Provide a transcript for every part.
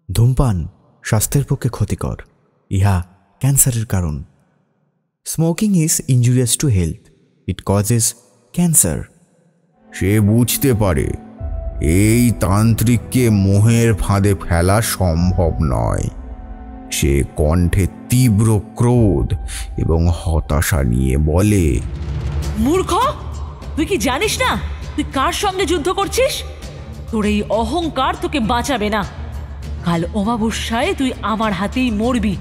ধূমপান স্বাস্থ্যের পক্ষে ক্ষতিকর, ইহা ক্যান্সারের কারণ। Smoking is injurious to health, it causes cancer. সে বুঝতে পারে এই তান্ত্রিককে মোহের ফাঁদে ফেলা সম্ভব নয়। সে কণ্ঠে তীব্র ক্রোধ এবং হতাশা নিয়ে বলে, মূর্খ, তুই কি জানিস না তুই কার সঙ্গে যুদ্ধ করছিস? তোর এই অহংকার তোকে বাঁচাবে না। কাল অমাবস্যায় তুই আমার হাতেই মরবি।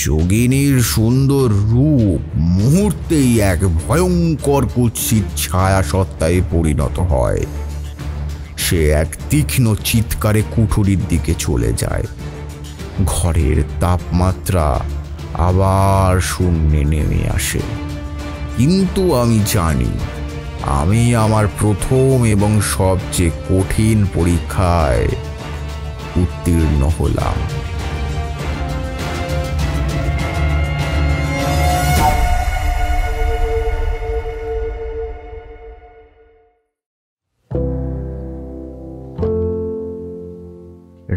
যোগিনীর সুন্দর রূপ মুহূর্তেই এক ভয়ঙ্কর কুৎসিত ছায়া সত্তায় পরিণত হয়। সে এক তীক্ষ্ণ চিৎকারে কুঠুরির দিকে চলে যায়। ঘরের তাপমাত্রা আবার শূন্যে নেমে আসে। কিন্তু আমি জানি আমি আমার প্রথম এবং সবচেয়ে কঠিন পরীক্ষায় উত্তীর্ণ হলাম।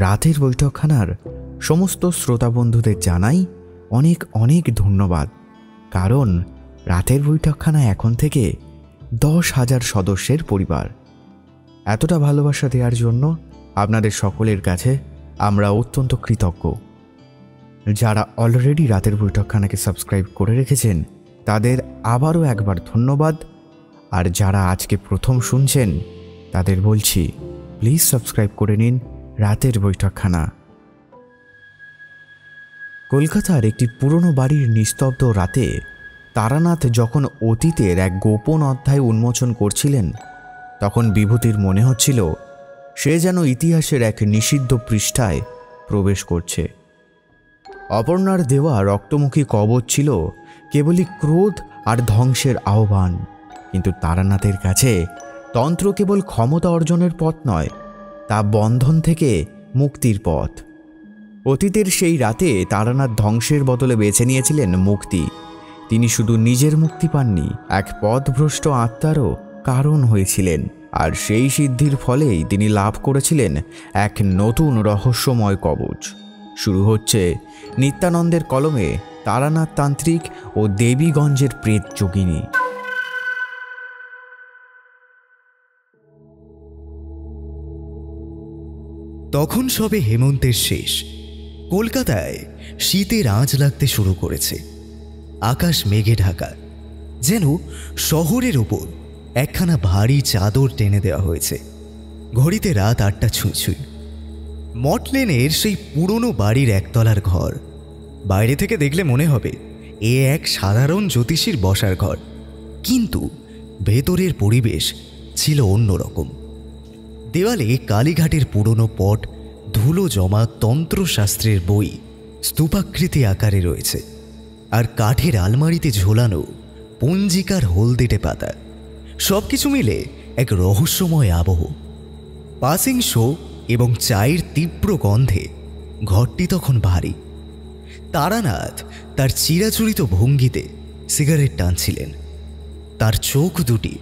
রাতের বৈঠকখানার সমস্ত শ্রোতা বন্ধুদের জানাই অনেক অনেক ধন্যবাদ, কারণ রাতের বৈঠকখানা এখন থেকে 10,000 সদস্যের পরিবার। এতটা ভালোবাসা দেওয়ার জন্য আপনাদের সকলের কাছে আমরা অত্যন্ত কৃতজ্ঞ। যারা অলরেডি রাতের বৈঠকখানাকে সাবস্ক্রাইব করে রেখেছেন তাদের আবারও একবার ধন্যবাদ, আর যারা আজকে প্রথম শুনছেন তাদের বলছি প্লিজ সাবস্ক্রাইব করে নিন রাতের বৈঠকখানা। কলকাতার একটি পুরনো বাড়ির নিস্তব্ধ রাতে তারানাথ যখন অতীতের এক গোপন অধ্যায় উন্মোচন করছিলেন, তখন বিভূতির মনে হচ্ছিল সে যেন ইতিহাসের এক নিষিদ্ধ পৃষ্ঠায় প্রবেশ করছে। অপর্ণার দেওয়া রক্তমুখী কবচ ছিল কেবলই ক্রোধ আর ধ্বংসের আহ্বান, কিন্তু তারানাথের কাছে তন্ত্র কেবল ক্ষমতা অর্জনের পথ নয়, তা বন্ধন থেকে মুক্তির পথ। অতীতের সেই রাতে তারানাথ ধ্বংসের বদলে বেছে নিয়েছিলেন মুক্তি। তিনি শুধু নিজের মুক্তি পাননি, এক পথভ্রষ্ট আত্মারও কারণ হয়েছিলেন, আর সেই সিদ্ধির ফলেই তিনি লাভ করেছিলেন এক নতুন রহস্যময় কবচ। শুরু হচ্ছে নিত্যানন্দের কলমে তারানাথ তান্ত্রিক ও দেবীগঞ্জের প্রেত যোগিনী। তখন সবে হেমন্তের শেষ। কলকাতায় শীতের আঁচ লাগতে শুরু করেছে। আকাশ মেঘে ঢাকা, যেন শহরের ওপর একখানা ভারী চাদর টেনে দেওয়া হয়েছে। ঘড়িতে রাত 8টা ছুঁই। মটলেনের সেই পুরনো বাড়ির একতলার ঘর। বাইরে থেকে দেখলে মনে হবে এ এক সাধারণ জ্যোতিষীর বসার ঘর, কিন্তু ভেতরের পরিবেশ ছিল অন্যরকম। দেওয়ালে কালীঘাটের পুরনো পট, ধুলো জমা তন্ত্রশাস্ত্রের বই স্তূপাকৃতি আকারে রয়েছে, আর কাঠের আলমারিতে ঝোলানো পঞ্জিকার হলদেটে পাতা। সব কিছু মিলে এক রহস্যময় আবহ। পাসিং শো এবং চায়ের তীব্র গন্ধে ঘরটি তখন ভারী। তারানাথ তার চিরাচরিত ভঙ্গিতে সিগারেট টানছিলেন। তার চোখ দুটি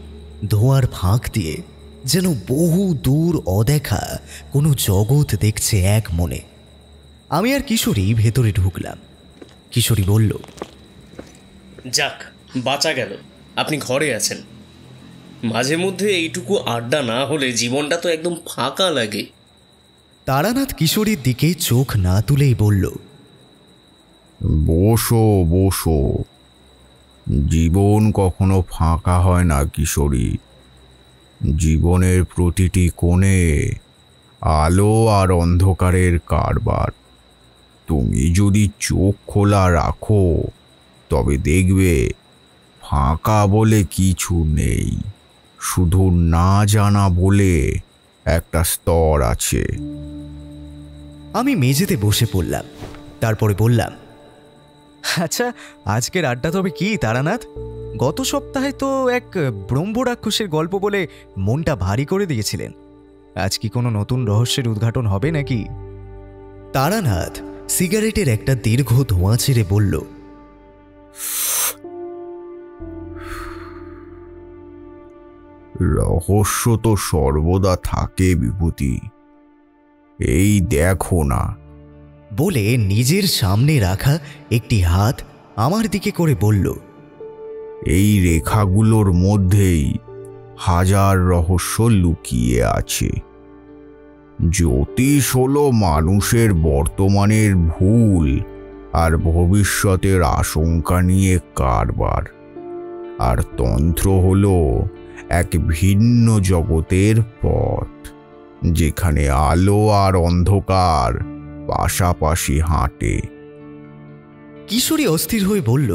ধোঁয়ার ফাঁক দিয়ে যেন বহু দূর অদেখা কোনো জগৎ দেখছে এক মনে। আমি আর কিশোরী ভেতরে ঢুকলাম। কিশোরী বলল, যাক, বাঁচা গেল, আপনি ঘরে আছেন। মাঝে মধ্যে এইটুকু আড্ডা না হলে জীবনটা তো একদম ফাঁকা লাগে। তারানাথ কিশোরীর দিকে চোখ না তুলেই বলল, বসো বসো, জীবন কখনো ফাঁকা হয় না কিশোরী। জীবনের প্রতিটি কোণে আলো আর অন্ধকারের কারবার। তুমি যদি চোখ খোলা রাখো তবে দেখবে ফাঁকা বলে কিছু নেই, শুধু না জানা বলে একটা স্তর আছে। আমি মেঝেতে বসে পড়লাম। তারপরে বললাম, আচ্ছা, আজকের আড্ডা তবে কি তারানাথ? গত সপ্তাহে তো এক ব্রহ্মরাক্ষসের গল্প বলে মনটা ভারী করে দিয়েছিলেন। আজ কি কোনো নতুন রহস্যের উদ্ঘাটন হবে নাকি? তারানাথ সিগারেটের একটা দীর্ঘ ধোঁয়া ছেড়ে বলল, রহস্য তো সর্বদা থাকে বিভূতি, এই দেখো না। বলে নিজের সামনে রাখা একটি হাত আমার দিকে করে বলল, এই রেখাগুলোর মধ্যেই হাজার রহস্য লুকিয়ে আছে। জ্যোতিষ হলো মানুষের বর্তমানের ভুল আর ভবিষ্যতের আশঙ্কা নিয়ে কারবার, আর তন্ত্র হলো এক ভিন্ন জগতের পথ, যেখানে আলো আর অন্ধকার পাশাপাশি হাঁটে। কিশোরী অস্থির হয়ে বলল,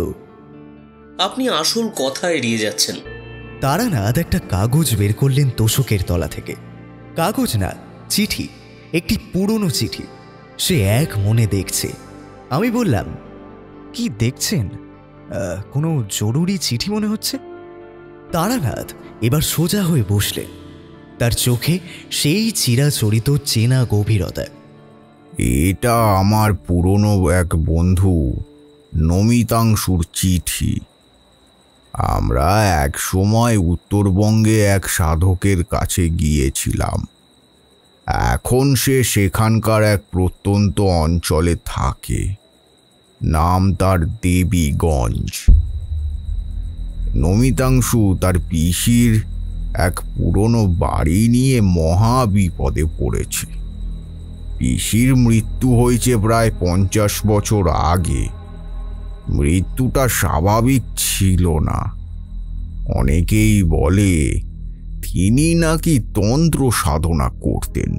আপনি আসল কথা এড়িয়ে যাচ্ছেন। তারানাথ একটা কাগজ বের করলেন তোষকের তলা থেকে। কাগজ না, চিঠি, একটি পুরনো চিঠি। সে এক মনে দেখছে। আমি বললাম, কি দেখছেন? কোনো জরুরি চিঠি মনে হচ্ছে। তারানাথ এবার সোজা হয়ে বসলেন। তার চোখে সেই চিরাচরিত চেনা গভীরতা। এটা আমার পুরনো এক বন্ধু নমিতাংশুর চিঠি। আমরা এক সময় উত্তরবঙ্গে এক সাধকের কাছে গিয়েছিলাম। এখন সে সেখানকার এক প্রত্যন্ত অঞ্চলে থাকে। নাম তার দেবীগঞ্জ। নমিতাংশু তার পিসির এক পুরনো বাড়ি নিয়ে মহা বিপদে পড়েছে। পিসির মৃত্যু হয়েছে প্রায় 50 বছর আগে। মৃত্যুটা স্বাভাবিক ছিল না। অনেকেই বলে তিনি নাকি তন্ত্র সাধনা করতেন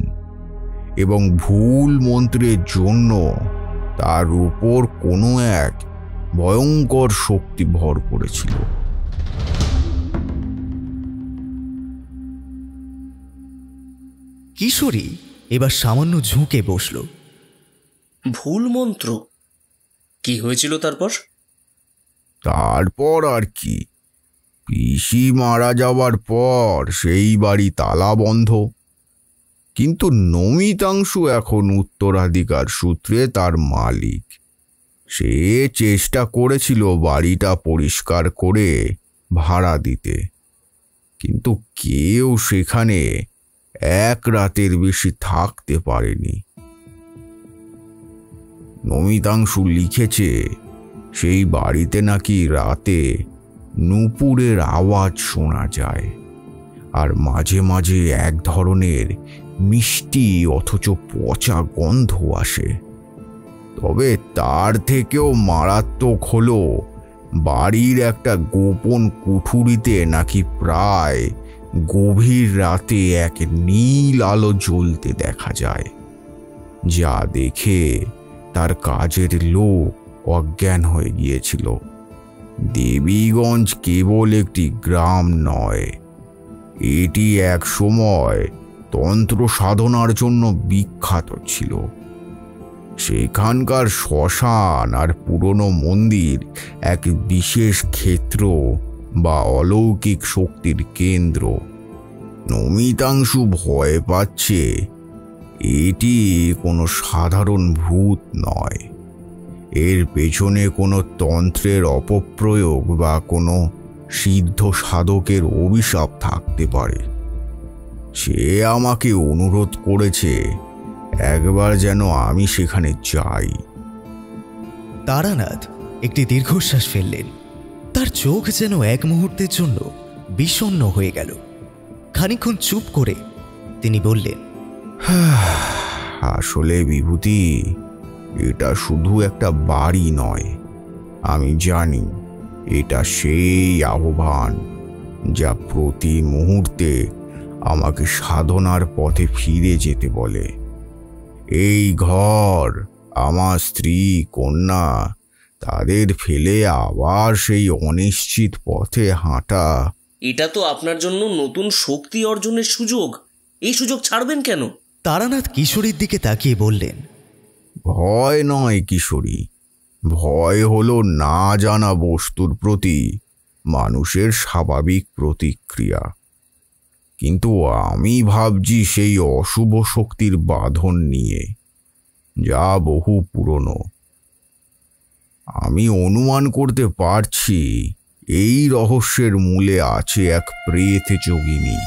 এবং ভুল মন্ত্রের জন্য তার উপর কোনো এক ভয়ঙ্কর শক্তি ভর করেছিল। কিশোরী এবার সামান্য ঝুঁকে বসল। ভুল মন্ত্র? কি হয়েছিল তারপর? তারপর আর কি, পিসি মারা যাওয়ার পর সেই বাড়ি তালা বন্ধ। কিন্তু নমিতাংশু এখন উত্তরাধিকার সূত্রে তার মালিক। সে চেষ্টা করেছিল বাড়িটা পরিষ্কার করে ভাড়া দিতে, কিন্তু কেউ সেখানে এক রাতের বেশি থাকতে পারেনি। নমিতাংশু লিখেছে সেই বাড়িতে নাকি রাতে নূপুরের আওয়াজ শোনা যায়, আর মাঝে মাঝে এক ধরনের মিষ্টি অথচ পচা গন্ধ আসে। তবে তার থেকেও মারাত্মক হলো বাড়ির একটা গোপন কুঠুরিতে নাকি প্রায় গভীর রাতে এক নীল আলো জ্বলতে দেখা যায়, যা দেখে তার কাজের লোক অজ্ঞান হয়ে গিয়েছিল। দেবীগঞ্জ কেবল একটি গ্রাম নয়, এটি এক সময় তন্ত্র সাধনার জন্য বিখ্যাত ছিল। সেখানকার শ্মশান আর পুরনো মন্দির এক বিশেষ ক্ষেত্র বা অলৌকিক শক্তির কেন্দ্র। নমিতাংশু ভয় পাচ্ছে এটি কোনো সাধারণ ভূত নয়, এর পেছনে কোনো তন্ত্রের অপপ্রয়োগ বা কোনো সিদ্ধ সাধকের অভিশাপ থাকতে পারে। সে আমাকে অনুরোধ করেছে একবার যেন আমি সেখানে যাই। তারানাথ একটি দীর্ঘশ্বাস ফেললেন। তার চোখ যেন এক মুহূর্তের জন্য বিষণ্ণ হয়ে গেল। খানিকক্ষণ চুপ করে তিনি বললেন, আসলে বিভূতি, এটা শুধু একটা বাড়ি নয়। আমি জানি এটা সেই আহ্বান যা প্রতি মুহূর্তে আমাকে সাধনার পথে ফিরে যেতে বলে। এই ঘর, আমার স্ত্রী, কন্যা, তাদের ফেলে আবার সেই অনিশ্চিত পথে হাঁটা। এটা তো আপনার জন্য নতুন শক্তি অর্জনের সুযোগ। এই সুযোগ ছাড়বেন কেন? তারানাথ কিশোরীর দিকে তাকিয়ে বললেন, ভয় নয় কিশোরী, ভয় হলো না জানা বস্তুর প্রতি মানুষের স্বাভাবিক প্রতিক্রিয়া। কিন্তু আমি ভাবছি সেই অশুভ শক্তির বাঁধন নিয়ে, যা বহু পুরনো। আমি অনুমান করতে পারছি এই রহস্যের মূলে আছে এক প্রেত যোগিনী।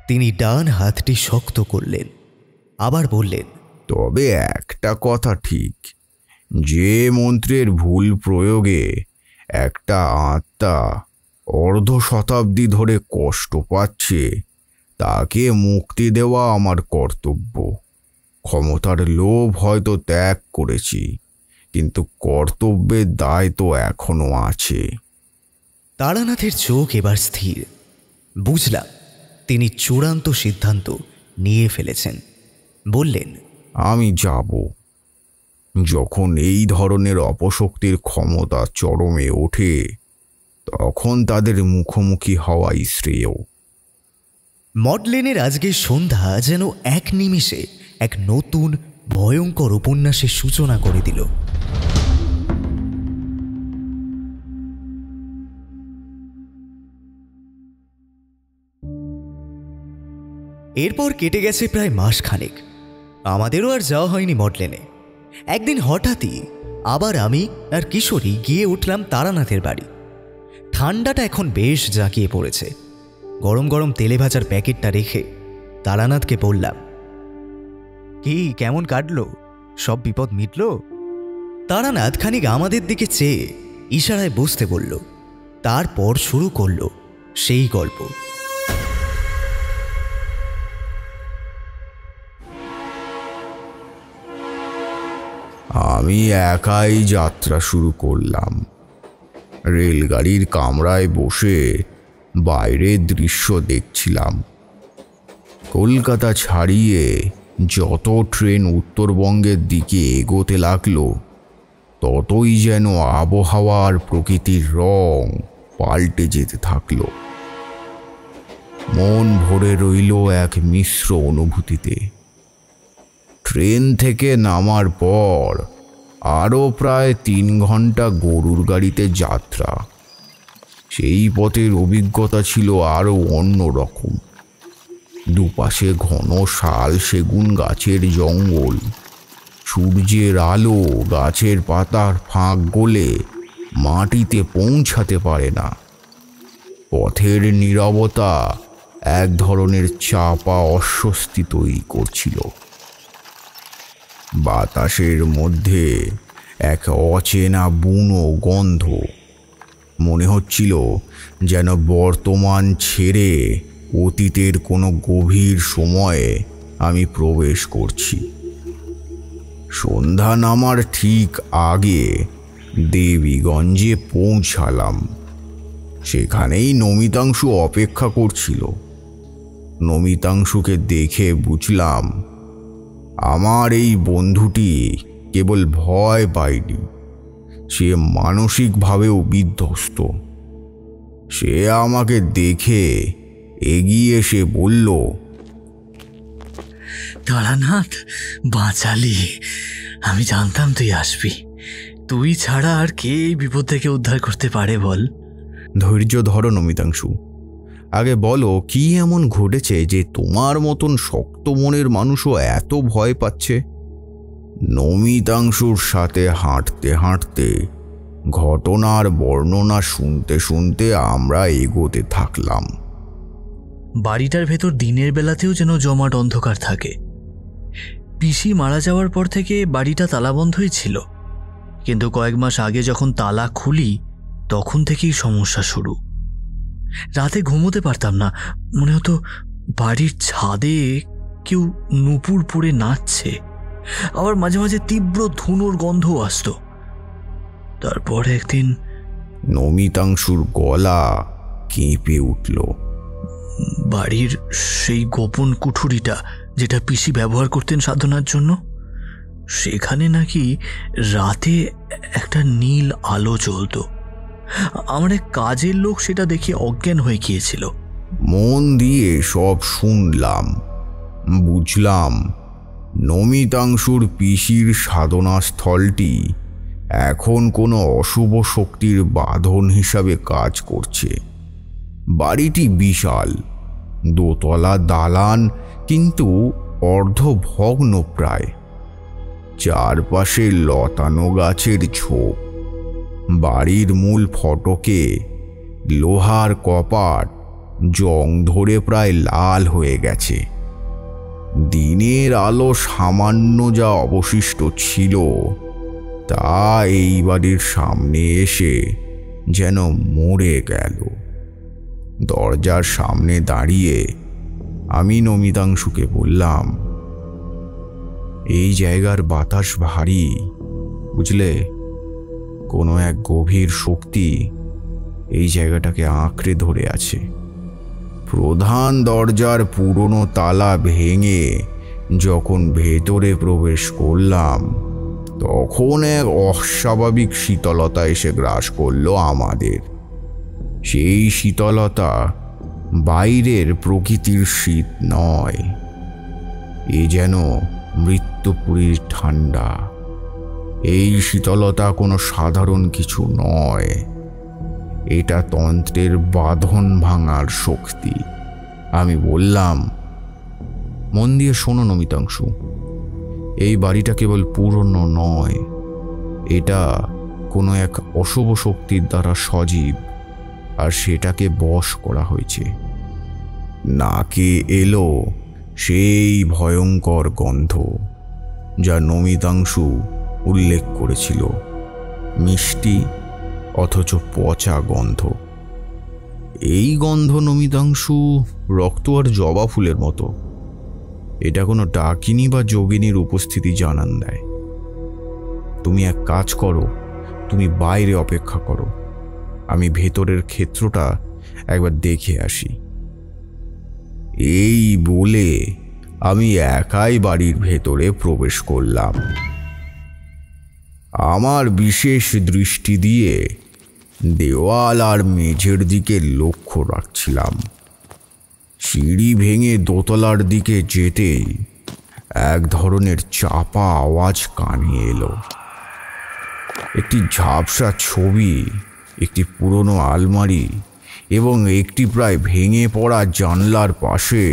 তিনি ডান হাতটি শক্ত করলেন, আবার বললেন, তবে একটা কথা ঠিক, যে মন্ত্রের ভুল প্রয়োগে একটা আত্মা অর্ধ শতাব্দী ধরে কষ্ট পাচ্ছে, তাকে মুক্তি দেওয়া আমার কর্তব্য। ক্ষমতার লোভ হয়তো ত্যাগ করেছি, কিন্তু কর্তব্যের দায় তো এখনো আছে। তারানাথের চোখ এবার স্থির। বুঝলাম তিনি চূড়ান্ত সিদ্ধান্ত নিয়ে ফেলেছেন। বললেন, আমি যাব। যখন এই ধরনের অপশক্তির ক্ষমতা চরমে ওঠে, তখন তাদের মুখোমুখি হওয়াই শ্রেয়। মডলেনের আজকের সন্ধ্যা যেন এক নিমিষে এক নতুন ভয়ঙ্কর উপন্যাসের সূচনা করে দিল। এরপর কেটে গেছে প্রায় মাসখানেক। আমাদেরও আর যাওয়া হয়নি মডলেনে। একদিন হঠাৎই আবার আমি আর কিশোরী গিয়ে উঠলাম তারানাথের বাড়ি। ঠান্ডাটা এখন বেশ জাঁকিয়ে পড়েছে। গরম গরম তেলে ভাজার প্যাকেটটা রেখে তারানাথকে বললাম, কি কেমন কাটলো? সব বিপদ মিটল? তারানাথ খানিক আমাদের দিকে চেয়ে ইশারায় বসতে বলল। তারপর শুরু করল সেই গল্প। আমি একাই যাত্রা শুরু করলাম। রেলগাড়ির কামরায় বসে বাইরের দৃশ্য দেখছিলাম। কলকাতা ছাড়িয়ে যত ট্রেন উত্তরবঙ্গের দিকে এগোতে লাগলো, ততই যেন আবহাওয়া আর প্রকৃতির রং পাল্টে যেতে থাকলো। মন ভরে রইল এক মিশ্র অনুভূতিতে। ট্রেন থেকে নামার পর আরও প্রায় 3 ঘন্টা গরুর গাড়িতে যাত্রা। সেই পথের অভিজ্ঞতা ছিল আরও অন্যরকম। দুপাশে ঘন শাল সেগুন গাছের জঙ্গল। সূর্যের আলো গাছের পাতার ফাঁক গলে মাটিতে পৌঁছাতে পারে না। পথের নীরবতা এক ধরনের চাপা অস্বস্তি তৈরি করছিল। বাতাসের মধ্যে এক অচেনা বুনো গন্ধ। মনে হচ্ছিল যেন বর্তমান ছেড়ে অতীতের কোনো গভীর সময়ে আমি প্রবেশ করছি। সন্ধ্যা নামার ঠিক আগে দেবীগঞ্জে পৌঁছালাম। সেখানেই নমিতাংশু অপেক্ষা করছিল। নমিতাংশুকে দেখে বুঝলাম আমার এই বন্ধুটি কেবল ভয় পায়নি, সে মানসিকভাবেও বিধ্বস্ত। সে আমাকে দেখে এগিয়ে এসে বলল, তারানাথ, বাঁচালি। আমি জানতাম তুই আসবি। তুই ছাড়া আর কে এই বিপদ থেকে উদ্ধার করতে পারে বল? ধৈর্য ধরো নমিতাংশু। আগে বলো, কি এমন ঘটেছে যে তোমার মতন শক্ত মনের মানুষও এত ভয় পাচ্ছে? নমিতাংশুর সাথে হাঁটতে হাঁটতে ঘটনার বর্ণনা শুনতে শুনতে আমরা এগোতে থাকলাম। বাড়িটার ভেতর দিনের বেলাতেও যেন জমাট অন্ধকার থাকে। পিসি মারা যাওয়ার পর থেকে বাড়িটা তালাবন্ধই ছিল, কিন্তু কয়েক মাস আগে যখন তালা খুলি তখন থেকেই সমস্যা শুরু। রাতে ঘুমোতে পারতাম না। মনে হতো বাড়ির ছাদে কেউ নুপুর পরে নাচছে। আবার মাঝে মাঝে তীব্র ধুনোর গন্ধও আসতো। তারপর একদিন নমিতাংশুর গলা কেঁপে উঠল। বাড়ির সেই গোপন কুঠুরিটা যেটা পিসি ব্যবহার করতেন সাধনার জন্য, সেখানে নাকি রাতে একটা নীল আলো জ্বলত। আমার এক কাজের লোক সেটা দেখে অজ্ঞান হয়ে গিয়েছিল। মন দিয়ে সব শুনলাম। বুঝলাম নমিতাংশুর পিসির সাধনাস্থলটি এখন কোনো অশুভ শক্তির বাঁধন হিসাবে কাজ করছে। বাড়িটি বিশাল, দোতলা দালান, কিন্তু অর্ধভগ্ন প্রায়। চারপাশে লতানো গাছের ঝোপ। বাড়ির মূল ফটকে লোহার কপাট জং ধরে প্রায় লাল হয়ে গেছে। দিনের আলো সামান্য যা অবশিষ্ট ছিল তা এই বাড়ির সামনে এসে যেন মরে গেল। দরজার সামনে দাঁড়িয়ে আমি নমিতাংশুকে বললাম, এই জায়গার বাতাস ভারী, বুঝলে? কোনো এক গভীর শক্তি এই জায়গাটাকে আঁকড়ে ধরে আছে। প্রধান দরজার পুরনো তালা ভেঙে যখন ভেতরে প্রবেশ করলাম তখন এক অস্বাভাবিক শীতলতা এসে গ্রাস করলো আমাদের। সেই শীতলতা বাইরের প্রকৃতির শীত নয়, এ যেন মৃত্যুপুরীর ঠান্ডা। এই শীতলতা কোনো সাধারণ কিছু নয়, এটা তন্ত্রের বাঁধন ভাঙার শক্তি। আমি বললাম, মন দিয়ে শোনো নমিতাংশু, এই বাড়িটা কেবল পুরনো নয়, এটা কোনো এক অশুভ শক্তির দ্বারা সজীব, আর সেটাকে বশ করা হয়েছে। নাকে এলো সেই ভয়ঙ্কর গন্ধ যা নমিতাংশু উল্লেখ করেছিল, মিষ্টি অথচ পচা গন্ধ। এই গন্ধ নমিতাংশু রক্ত আর জবা ফুলের মতো। এটা কোনো ডাকিনী বা যোগিনীর উপস্থিতি জানান দেয়। তুমি এক কাজ করো, তুমি বাইরে অপেক্ষা করো, আমি ভেতরের ক্ষেত্রটা একবার দেখে আসি। এই বলে আমি একাই বাড়ির ভেতরে প্রবেশ করলাম। আমার বিশেষ দৃষ্টি দিয়ে দেওয়াল আর মেঝের দিকে লক্ষ্য রাখছিলাম। সিঁড়ি ভেঙে দোতলার দিকে যেতেই এক ধরনের চাপা আওয়াজ কানে এলো। একটি ঝাপসা ছবি, একটি পুরনো আলমারি এবং একটি প্রায় ভেঙে পড়া জানলার পাশে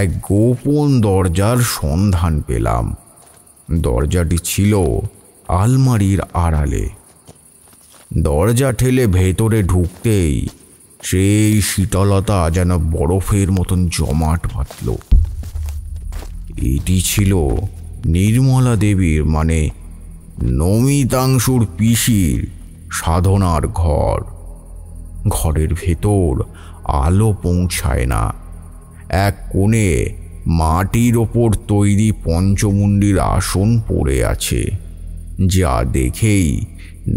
এক গোপন দরজার সন্ধান পেলাম। দরজাটি ছিল আলমারির আড়ালে। দরজা ঠেলে ভেতরে ঢুকতেই সেই শীতলতা যেন বরফের মতন জমাট বাঁধল। এটি ছিল নির্মলা দেবীর, মানে নমিতাংশুর পিসির সাধনার ঘর। ঘরের ভেতর আলো পৌঁছায় না। এক কোণে মাটির ওপর তৈরি পঞ্চমুণ্ডির আসন পড়ে আছে, যা দেখেই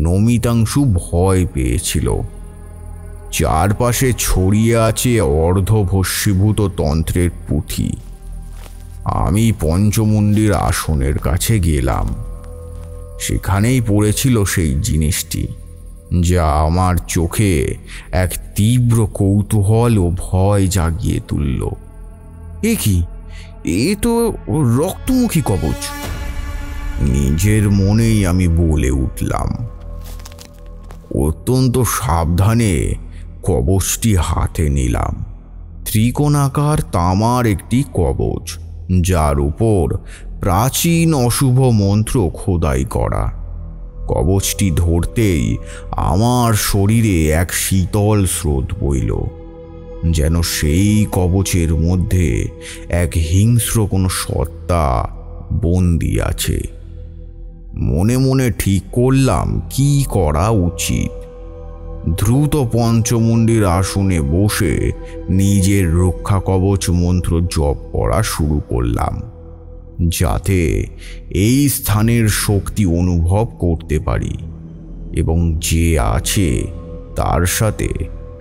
নমিতাংশু ভয় পেয়েছিল। চারপাশে ছড়িয়ে আছে অর্ধভস্মীভূত তন্ত্রের পুঁথি। আমি পঞ্চমুণ্ডির আসনের কাছে গেলাম। সেখানেই পড়েছিল সেই জিনিসটি, যা আমার চোখে এক তীব্র কৌতূহল ও ভয় জাগিয়ে তুলল। এ কি? এ তো রক্তমুখী কবচ। নিজের মনেই আমি বলে উঠলাম। অত্যন্ত সাবধানে কবচটি হাতে নিলাম। ত্রিকোণাকার তামার একটি কবচ, যার উপর প্রাচীন অশুভ মন্ত্র খোদাই করা। কবচটি ধরতেই আমার শরীরে এক শীতল স্রোত বইল, যেন সেই কবচের মধ্যে এক হিংস্র কোনো সত্তা বন্দী আছে। মনে মনে ঠিক করলাম কি করা উচিত। দ্রুত পঞ্চমুণ্ডির আসনে বসে নিজের রক্ষা কবচ মন্ত্র জপ করা শুরু করলাম, যাতে এই স্থানের শক্তি অনুভব করতে পারি এবং যে আছে তার সাথে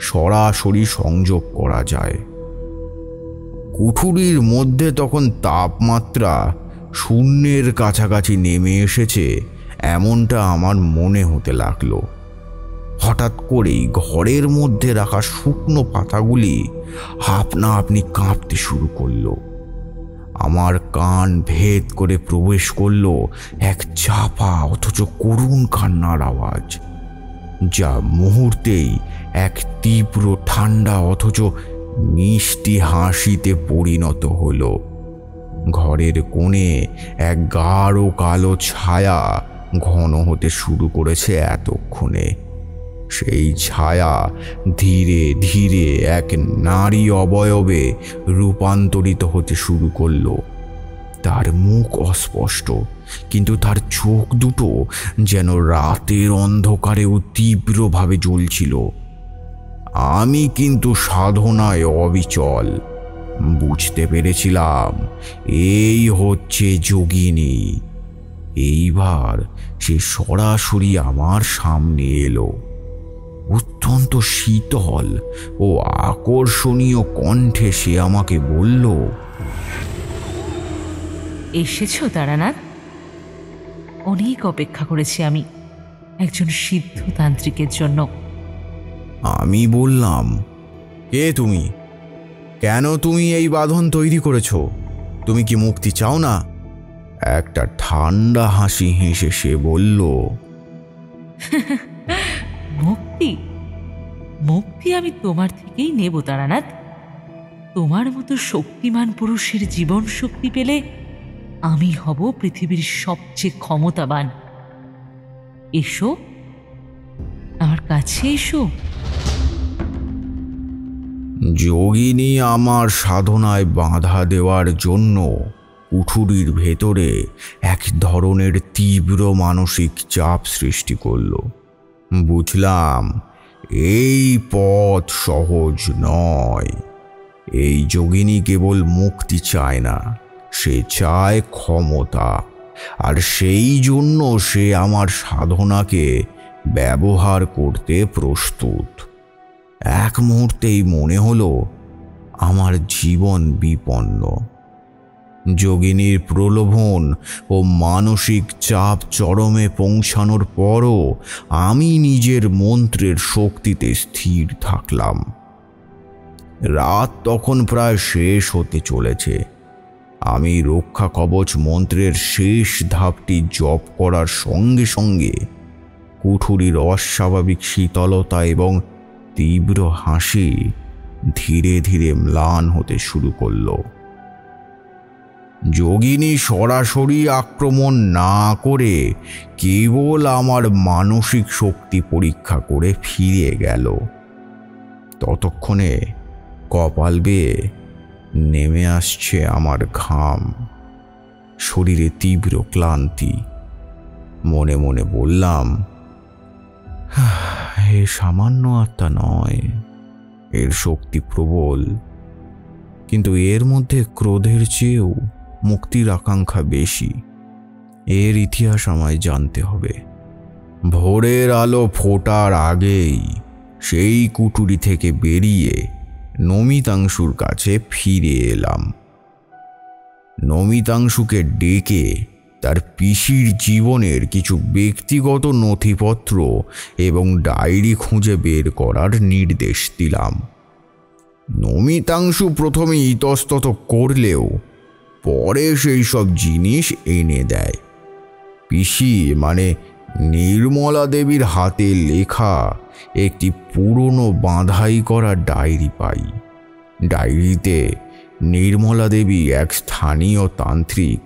সরাসরি সংযোগ করা যায়। কুঠুরির মধ্যে তখন তাপমাত্রা শূন্যের কাছাকাছি নেমে এসেছে এমনটা আমার মনে হতে লাগলো। হঠাৎ করেই ঘরের মধ্যে রাখা শুকনো পাতাগুলি আপনা আপনি কাঁপতে শুরু করলো। আমার কান ভেদ করে প্রবেশ করলো এক চাপা অথচ করুণ কান্নার আওয়াজ, যা মুহূর্তেই এক তীব্র ঠান্ডা অথচ মিষ্টি হাসিতে পরিণত হলো। ঘরের কোণে এক গাঢ় কালো ছায়া ঘন হতে শুরু করেছে এতক্ষণে। সেই ছায়া ধীরে ধীরে এক নারী অবয়বে রূপান্তরিত হতে শুরু করলো। তার মুখ অস্পষ্ট, কিন্তু তার চোখ দুটো যেন রাতের অন্ধকারেও তীব্রভাবে জ্বলছিল। আমি কিন্তু সাধনায় অবিচল। বুঝতে পেরেছিলাম এই হচ্ছে যোগিনী। এইবার সে সরাসরি আমার সামনে এলো। অত্যন্ত শীতল ও আকর্ষণীয় কণ্ঠে সে আমাকে বলল, এসেছো তারানাথ? অনেক অপেক্ষা করেছি আমি একজন সিদ্ধতান্ত্রিকের জন্য। আমি বললাম, কে তুমি? কেন তুমি এই বাঁধন তৈরি করেছ? তুমি কি মুক্তি চাও না? একটা ঠান্ডা হাসি হেসে সে বলল, মুক্তি? মুক্তি আমি তোমার থেকেই নেব তারানাথ। তোমার মতো শক্তিমান পুরুষের জীবন শক্তি পেলে আমি হব পৃথিবীর সবচেয়ে ক্ষমতাবান। এসো, আমার কাছে এসো। যোগিনী আমার সাধনায় বাধা দেওয়ার জন্য কুঠুরির ভেতরে এক ধরনের তীব্র মানসিক চাপ সৃষ্টি করল। বুঝলাম এই পথ সহজ নয়। এই যোগিনী কেবল মুক্তি চায় না, সে চায় ক্ষমতা। আর সেই জন্য সে আমার সাধনাকে ব্যবহার করতে প্রস্তুত। এক মুহূর্তেই মনে হলো আমার জীবন বিপন্ন। যোগিনীর প্রলোভন ও মানসিক চাপ চরমে পৌঁছানোর পরও আমি নিজের মন্ত্রের শক্তিতে স্থির থাকলাম। রাত তখন প্রায় শেষ হতে চলেছে। আমি রক্ষা কবচ মন্ত্রের শেষ ধাপটি জপ করার সঙ্গে সঙ্গে কুঠুরির অস্বাভাবিক শীতলতা এবং তীব্র হাসি ধীরে ধীরে ম্লান হতে শুরু করল। যোগিনী সরাসরি আক্রমণ না করে কেবল আমার মানসিক শক্তি পরীক্ষা করে ফিরে গেল। ততক্ষণে কপাল বেয়ে নেমে আসছে আমার ঘাম, শরীরে তীব্র ক্লান্তি। মনে মনে বললাম, এ সামান্য আত্মা নয়, এর শক্তি প্রবল। কিন্তু এর মধ্যে ক্রোধের চেয়েও মুক্তির আকাঙ্ক্ষা বেশি। এর ইতিহাস আমায় জানতে হবে। ভোরের আলো ফোটার আগেই সেই কুটুরি থেকে বেরিয়ে নমিতাংশুর কাছে ফিরে এলাম। নমিতাংশুকে ডেকে তার পিসির জীবনের কিছু ব্যক্তিগত নথিপত্র এবং ডায়েরি খুঁজে বের করার নির্দেশ দিলাম। নমিতাংশু প্রথমে ইতস্তত করলেও পরে সেই সব জিনিস এনে দেয়। পিসি মানে নির্মলা দেবীর হাতে লেখা একটি পুরনো বাঁধাই করা ডায়েরি পাই। ডায়েরিতে নির্মলা দেবী এক স্থানীয় তান্ত্রিক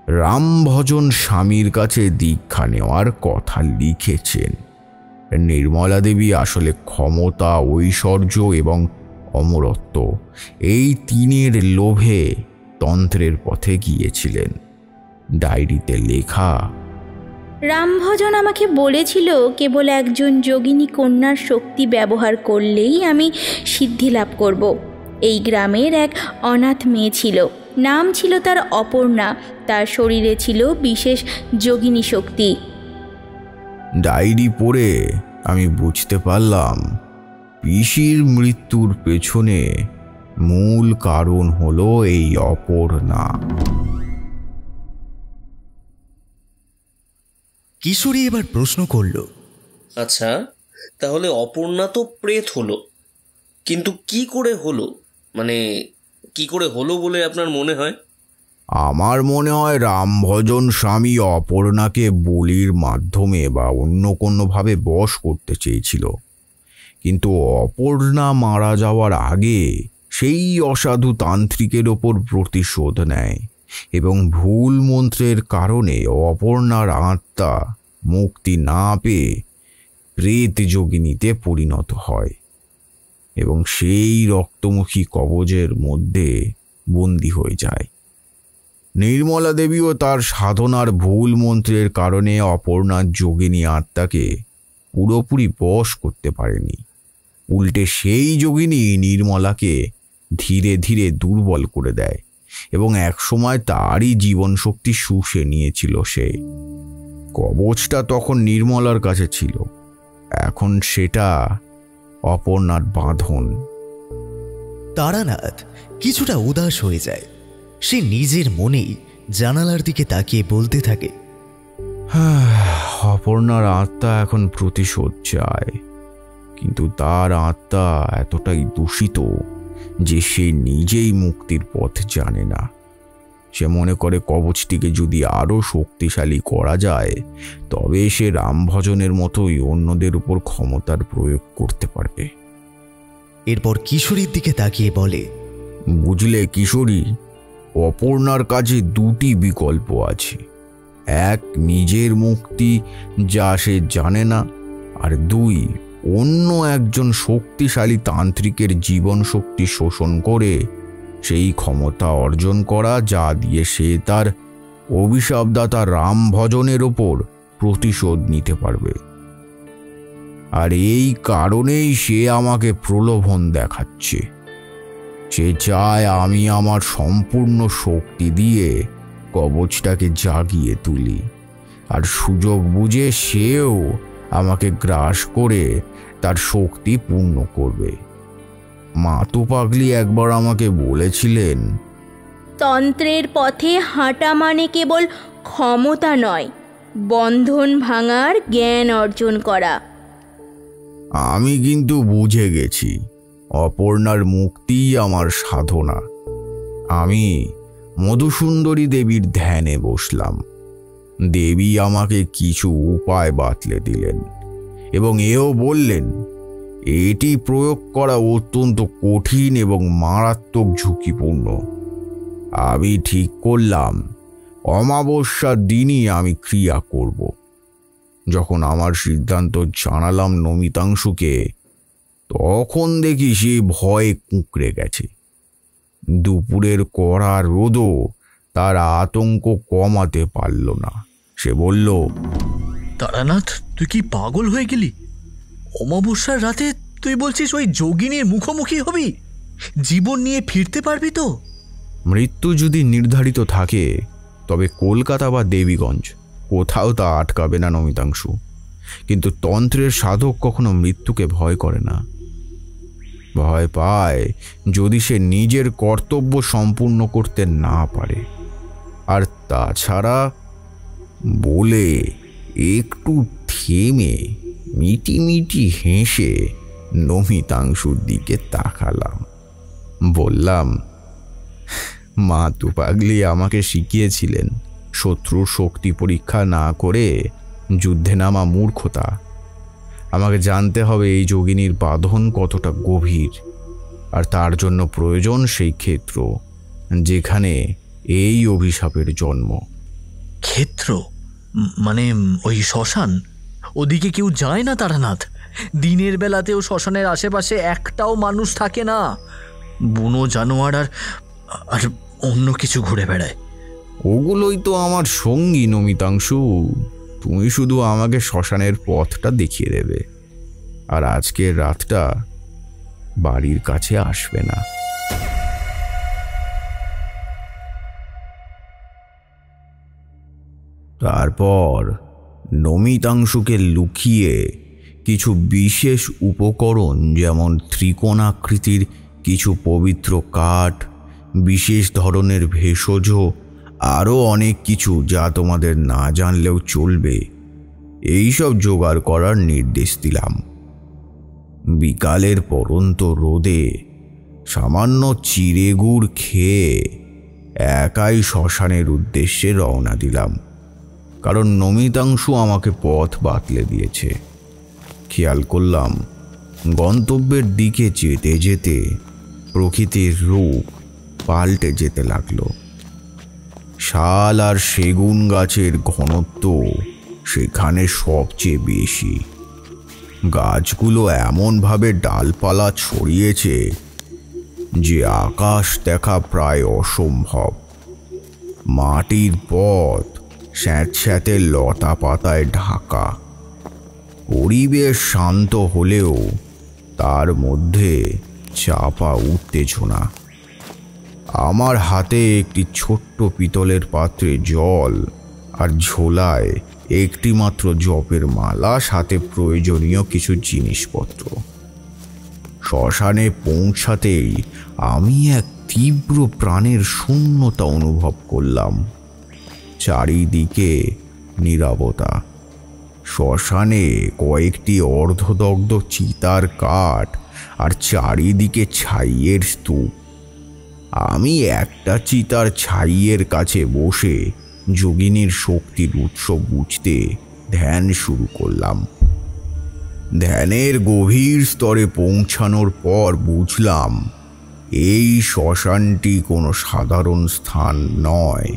রামভজন স্বামীর কাছে দীক্ষা নেওয়ার কথা লিখেছেন। নির্মলা দেবী আসলে ক্ষমতা, ঐশ্বর্য এবং অমরত্ব এই তিনের লোভে তন্ত্রের পথে গিয়েছিলেন। ডায়েরিতে লেখা, রামভজন আমাকে বলেছিল কেবল একজন যোগিনী কন্যার শক্তি ব্যবহার করলেই আমি সিদ্ধি লাভ করব। এই গ্রামের এক অনাথ মেয়ে ছিল, নাম ছিল তার অপর্ণা। তার শরীরে ছিল বিশেষ যোগিনী শক্তি। ডায়েরি পড়ে আমি বুঝতে পারলাম পিসির মৃত্যুর পেছনে মূল কারণ হলো এই অপর্ণা। কিশোরী এবার প্রশ্ন করল, আচ্ছা, তাহলে অপর্ণা তো প্রেত হলো, কিন্তু কি করে হলো? মানে কি করে হলো বলে আপনার মনে হয়? আমার মনে হয় রামভজন স্বামী অপর্ণাকে বলির মাধ্যমে বা অন্য কোনোভাবে বশ করতে চেয়েছিল। কিন্তু অপর্ণা মারা যাওয়ার আগে সেই অসাধু তান্ত্রিকের ওপর প্রতিশোধ নেয় এবং ভুল মন্ত্রের কারণে অপর্ণার আত্মা মুক্তি না পেয়ে প্রেত যোগিনীতে পরিণত হয় এবং সেই রক্তমুখী কবজের মধ্যে বন্দী হয়ে যায়। নির্মলা দেবীও তার সাধনার ভুল মন্ত্রের কারণে অপর্ণার যোগিনী আত্মাকে পুরোপুরি বশ করতে পারেনি। উল্টে সেই যোগিনী নির্মলাকে ধীরে ধীরে দুর্বল করে দেয় এবং একসময় তারই জীবন শক্তি শুষে নিয়েছিল সে। কবচটা তখন নির্মলার কাছে ছিল, এখন সেটা অপর্ণার বাঁধন। তারানাথ কিছুটা উদাস হয়ে যায়। সে নিজের মনেই জানালার দিকে তাকিয়ে বলতে থাকে, অপর্ণার আত্মা এখন প্রতিশোধ চায়, কিন্তু তার আত্মা এতটাই দূষিত যে সে নিজেই মুক্তির পথ জানে না। সে মনে করে কবচটিকে যদি আরও শক্তিশালী করা যায় তবে সে রামভজনের মতোই অন্যদের উপর ক্ষমতার প্রয়োগ করতে পারবে। এরপর কিশোরীর দিকে তাকিয়ে বলে, বুঝলে কিশোরী, অপর্ণার কাছে দুটি বিকল্প আছে। এক, নিজের মুক্তি যা সে জানে না, আর দুই, অন্য একজন শক্তিশালী তান্ত্রিকের জীবন শক্তি শোষণ করে সেই ক্ষমতা অর্জন করা, যা দিয়ে সে তার অভিশাপদাতা রামভজনের ওপর প্রতিশোধ নিতে পারবে। আর এই কারণেই সে আমাকে প্রলোভন দেখাচ্ছে। সে চায় আমি আমার সম্পূর্ণ শক্তি দিয়ে কবচটাকে জাগিয়ে তুলি, আর সুযোগ বুঝে সেও আমাকে গ্রাস করে তার শক্তি পূর্ণ করবে। মাতু পাগলি একবার আমাকে বলেছিলেন, তন্ত্রের পথে হাঁটা মানে কেবল ক্ষমতা নয়, বন্ধন ভাঙার জ্ঞান অর্জন করা। আমি কিন্তু বুঝে গেছি, অপর্ণার মুক্তিই আমার সাধনা। আমি মধুসুন্দরী দেবীর ধ্যানে বসলাম। দেবী আমাকে কিছু উপায় বাতলে দিলেন এবং এও বললেন, এটি প্রয়োগ করা অত্যন্ত কঠিন এবং মারাত্মক ঝুঁকিপূর্ণ। আমি ঠিক করলাম অমাবস্যার দিনই আমি ক্রিয়া করব। যখন আমার সিদ্ধান্ত জানালাম নমিতাংশুকে, তখন দেখি সে ভয়ে কুঁকড়ে গেছে। দুপুরের কড়া রোদও তার আতঙ্ক কমাতে পারল না। সে বলল, তারানাথ, তুই কি পাগল হয়ে গেলি? অমাবস্যার রাতে তুই বলছিস ওই যোগিনীর মুখোমুখি হবি? জীবন নিয়ে ফিরতে পারবি তো? মৃত্যু যদি নির্ধারিত থাকে তবে কলকাতা বা দেবীগঞ্জ কোথাও তা আটকাবে না নমিতাংশু। কিন্তু তন্ত্রের সাধক কখনো মৃত্যুকে ভয় করে না। ভয় পায় যদি সে নিজের কর্তব্য সম্পূর্ণ করতে না পারে। আর তাছাড়া বলে একটু থেমে মিটিমিটি হেসে নমিতাংশুর দিকে তাকালাম। বললাম, মাতু পাগলি আমাকে শিখিয়েছিলেন শত্রুর শক্তি পরীক্ষা না করে যুদ্ধে নামা মূর্খতা। আমাকে জানতে হবে এই যোগিনীর বাঁধন কতটা গভীর, আর তার জন্য প্রয়োজন সেই ক্ষেত্র যেখানে এই অভিশাপের জন্ম। ক্ষেত্র মানে ওই শ্মশান? ওদিকে কেউ যায় না তারানাথ। দিনের বেলাতেও শ্মশানের আশেপাশে একটাও মানুষ থাকে না। বুনো জানোয়ার আর অন্য কিছু ঘুরে বেড়ায়। ওগুলোই তো আমার সঙ্গী নমিতাংশু। তুমি শুধু আমাকে শ্মশানের পথটা দেখিয়ে দেবে, আর আজকের রাতটা বাড়ির কাছে আসবে না। তারপর নমিতাংশুকে লুকিয়ে কিছু বিশেষ উপকরণ, যেমন ত্রিকোণাকৃতির কিছু পবিত্র কাঠ, বিশেষ ধরনের ভেষজ, আরও অনেক কিছু যা তোমাদের না জানলেও চলবে, এইসব জোগাড় করার নির্দেশ দিলাম। বিকালের পরন্ত রোদে সামান্য চিড়ে গুড় খেয়ে একাই শ্মশানের উদ্দেশ্যে রওনা দিলাম, কারণ নমিতাংশু আমাকে পথ বাতলে দিয়েছে। খেয়াল করলাম গন্তব্যের দিকে যেতে যেতে প্রকৃতির রূপ পাল্টে যেতে লাগলো। শাল আর সেগুন গাছের ঘনত্ব সেখানে সবচেয়ে বেশি। গাছগুলো এমনভাবে ডালপালা ছড়িয়েছে যে আকাশ দেখা প্রায় অসম্ভব। মাটির পথ স্যাঁতস্যাঁতে লতা পাতায় ঢাকা। পরিবেশ শান্ত হলেও তার মধ্যে চাপা উত্তেজনা। আমার হাতে একটি ছোট্ট পিতলের পাত্রে জল আর ঝোলায় একটি মাত্র জপের মালা, সাথে প্রয়োজনীয় কিছু জিনিসপত্র। শ্মশানে পৌঁছাতেই আমি এক তীব্র প্রাণের শূন্যতা অনুভব করলাম। চারিদিকে নীরবতা। শ্মশানে কয়েকটি অর্ধদগ্ধ চিতার কাঠ আর চারিদিকে ছাইয়ের স্তূপ। আমি একটা চিতার ছাইয়ের কাছে বসে যোগিনীর শক্তির উৎস বুঝতে ধ্যান শুরু করলাম। ধ্যানের গভীর স্তরে পৌঁছানোর পর বুঝলাম এই শ্মশানটি কোনো সাধারণ স্থান নয়।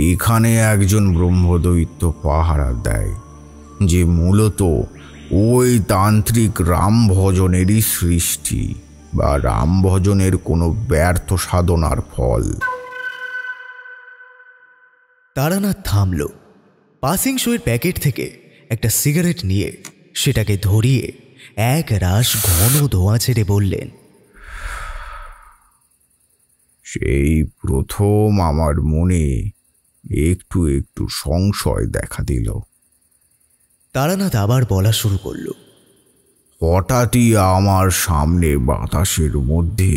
এখানে একজন ব্রহ্মদৈত্য পাহারা দেয়, যে মূলত ওই তান্ত্রিক রামভজনেরই সৃষ্টি বা রামভজনের কোনো ব্যর্থ সাধনার ফল। তারানাথ থামল। পাসিং শোয়ের প্যাকেট থেকে একটা সিগারেট নিয়ে সেটাকে ধরিয়ে এক রাশ ঘন ধোঁয়া ছেড়ে বললেন, সেই প্রথম আমার মনে একটু একটু সংশয় দেখা দিল। তারানাথ আবার বলা শুরু করল, হঠাৎই আমার সামনে বাতাসের মধ্যে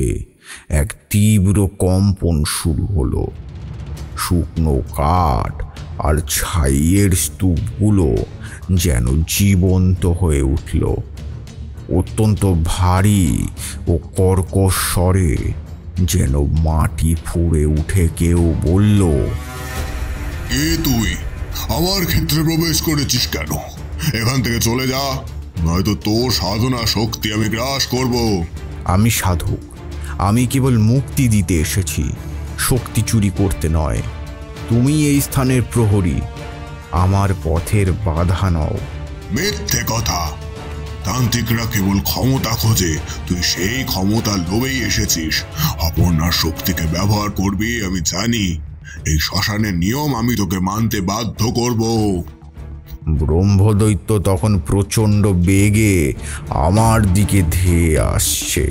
এক তীব্র কম্পন শুরু হলো। শুকনো কাঠ আর ছাইয়ের স্তূপগুলো যেন জীবন্ত হয়ে উঠল। অত্যন্ত ভারী ও কর্কশ স্বরে যেন মাটি ফুঁড়ে উঠে কেউ বলল, কে তুই? আমার ক্ষেত্রে প্রবেশ করেছিস কেন? এখান থেকে চলে যা, নয়তো তোর সাধনা শক্তি আমি গ্রাস করব। আমি সাধক, আমি কেবল মুক্তি দিতে এসেছি, শক্তি চুরি করতে নয়। তুমি এই স্থানের প্রহরী, আমার পথের বাধা নও। মিথ্যে কথা। তান্ত্রিকরা কেবল ক্ষমতা খোঁজে, তুই সেই ক্ষমতার লোভেই এসেছিস। অপর্ণার শক্তিকে ব্যবহার করবি আমি জানি। এই শ্মশানের নিয়ম আমি তোকে মানতে বাধ্য করব। ব্রহ্মদৈত্য তখন প্রচণ্ড বেগে আমার দিকে ধেয়ে আসছে।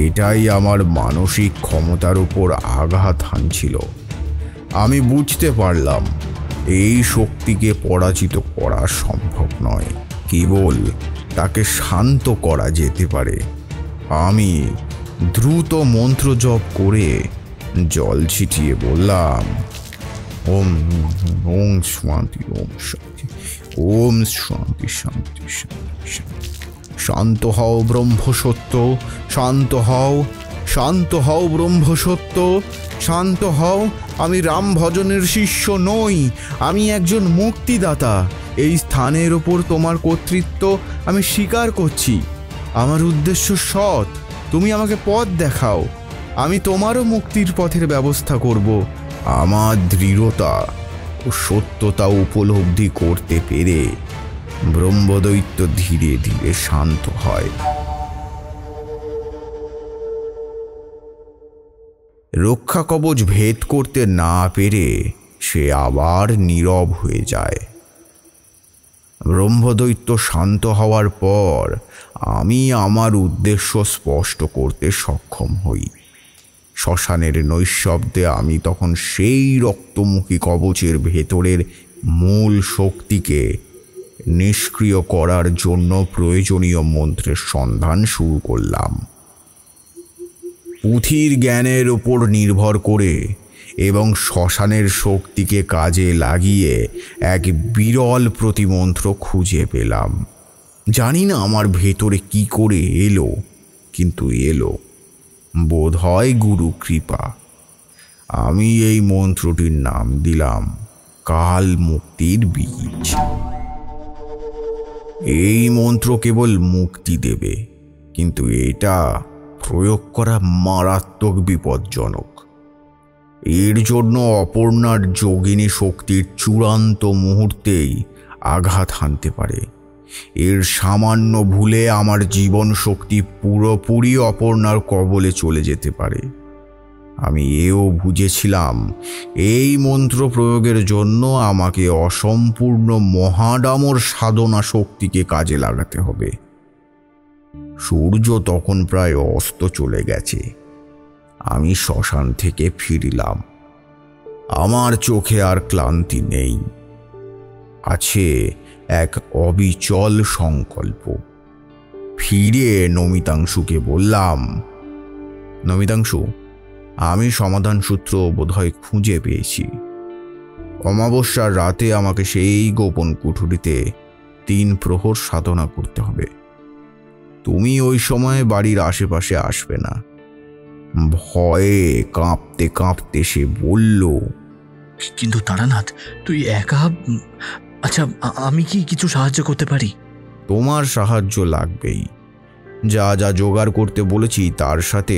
এটাই আমার মানসিক ক্ষমতার উপর আঘাত হানছিল। আমি বুঝতে পারলাম এই শক্তিকে পরাজিত করা সম্ভব নয়, কেবল তাকে শান্ত করা যেতে পারে। আমি দ্রুত মন্ত্র জপ করে জল ছিটিয়ে বললাম, ওম ওম শান্তি, ওম শান্তি, ওম শান্তি শান্তি শান্তি শান্তি। শান্ত হও ব্রহ্মসত্য, শান্ত হও, শান্ত হও ব্রহ্মসত্য, শান্ত হও। আমি রাম ভজনের শিষ্য নই, আমি একজন মুক্তিদাতা। এই স্থানের ওপর তোমার কর্তৃত্ব আমি স্বীকার করছি। আমার উদ্দেশ্য সৎ, তুমি আমাকে পথ দেখাও, আমি তোমারও মুক্তির পথের ব্যবস্থা করব। আমার দৃঢ়তা ও সত্যতা উপলব্ধি করতে পেরে ব্রহ্মদৈত্য ধীরে ধীরে শান্ত হয়। রক্ষা কবচ ভেদ করতে না পেরে সে আবার নীরব হয়ে যায়। ব্রহ্মদৈত্য শান্ত হওয়ার পর আমি আমার উদ্দেশ্য স্পষ্ট করতে সক্ষম হই। শ্মশানের নৈঃশব্দে আমি তখন সেই রক্তমুখী কবচের ভেতরের মূল শক্তিকে নিষ্ক্রিয় করার জন্য প্রয়োজনীয় মন্ত্রের সন্ধান শুরু করলাম। পুঁথির জ্ঞানের উপর নির্ভর করে এবং শ্মশানের শক্তিকে কাজে লাগিয়ে এক বিরল প্রতিমন্ত্র খুঁজে পেলাম। জানি না আমার ভেতরে কি করে এলো, কিন্তু এলো, বোধ হয় গুরু কৃপা। আমি এই মন্ত্রটির নাম দিলাম কাল মুক্তির বীজ। এই মন্ত্র কেবল মুক্তি দেবে, কিন্তু এটা প্রয়োগ করা মারাত্মক বিপজ্জনক। এর জন্য অপর্ণার যোগিনী শক্তির চূড়ান্ত মুহূর্তেই আঘাত হানতে পারে। এর সামান্য ভুলে আমার জীবন শক্তি পুরোপুরি অপর্ণার কবলে চলে যেতে পারে। আমি এও বুঝেছিলাম এই মন্ত্র প্রয়োগের জন্য আমাকে অসম্পূর্ণ মহাডামর সাধনা শক্তিকে কাজে লাগাতে হবে। সূর্য তখন প্রায় অস্ত চলে গেছে। আমি শ্মশান থেকে ফিরলাম। আমার চোখে আর ক্লান্তি নেই, আছে এক অবিচল সংকল্প। ফিরে নমিতাংশুকে বললাম, নমিতাংশু, আমি সমাধান সূত্র বোধহয় খুঁজে পেয়েছি। অমাবস্যার রাতে আমাকে সেই গোপন কুঠুরিতে 3 প্রহর সাধনা করতে হবে। তুমি ওই সময় বাড়ির আশেপাশে আসবে না। ভয়ে কাঁপতে কাঁপতে সে বলল, কিন্তু তারানাথ, তুই একা? আচ্ছা, আমি কি কিছু সাহায্য করতে পারি? তোমার সাহায্য লাগবেই। যা যা জোগাড় করতে বলেছি তার সাথে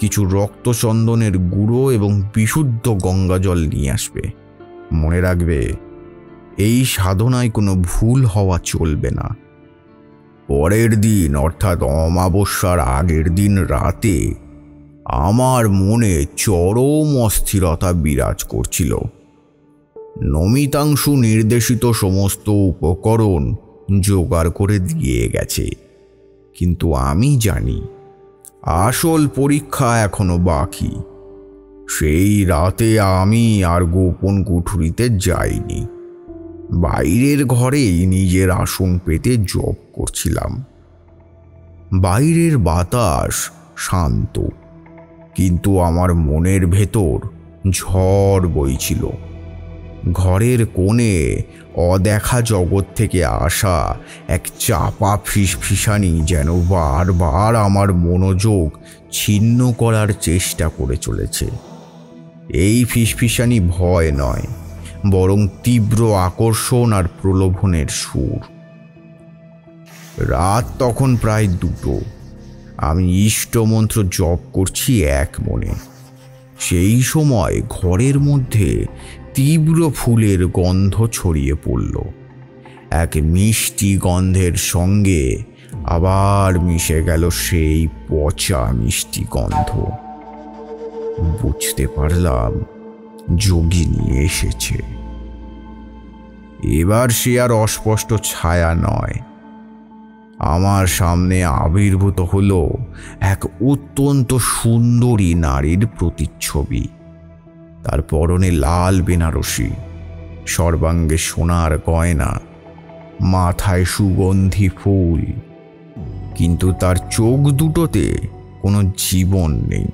কিছু রক্তচন্দনের গুঁড়ো এবং বিশুদ্ধ গঙ্গাজল নিয়ে আসবে। মনে রাখবে, এই সাধনায় কোনো ভুল হওয়া চলবে না। পরের দিন অর্থাৎ অমাবস্যার আগের দিন রাতে আমার মনে চরম অস্থিরতা বিরাজ করছিল। নমিতাংশু নির্দেশিত সমস্ত উপকরণ জোগাড় করে দিয়ে গেছে, কিন্তু আমি জানি আসল পরীক্ষা এখনো বাকি। সেই রাতে আমি আর গোপন কুঠুরিতে যাইনি। বাইরের ঘরেই নিজের আসন পেতে জপ করছিলাম। বাইরের বাতাস শান্ত, কিন্তু আমার মনের ভেতর ঝড় বইছিল। ঘরের কোণে অদেখা জগৎ থেকে আসা এক চাপা ফিসফিসানি যেন বারবার আমার মনোযোগ ছিন্ন করার চেষ্টা করে চলেছে। এই ফিসফিসানি ভয় নয়, বরং তীব্র আকর্ষণ আর প্রলোভনের সুর। রাত তখন প্রায় 2টো। আমি ইষ্টমন্ত্র জপ করছি এক মনে। সেই সময় ঘরের মধ্যে তীব্র ফুলের গন্ধ ছড়িয়ে পড়ল। এক মিষ্টি গন্ধের সঙ্গে আবার মিশে গেল সেই পচা মিষ্টি গন্ধ। বুঝতে পারলাম যোগিনী এসেছে। এবার সে আর অস্পষ্ট ছায়া নয়, আমার সামনে আবির্ভূত হলো এক অত্যন্ত সুন্দরী নারীর প্রতিচ্ছবি। তার পরনে লাল বেনারসি, সর্বাঙ্গে সোনার গয়না, মাথায় সুগন্ধি ফুল, কিন্তু তার চোখ দুটোতে কোনো জীবন নেই।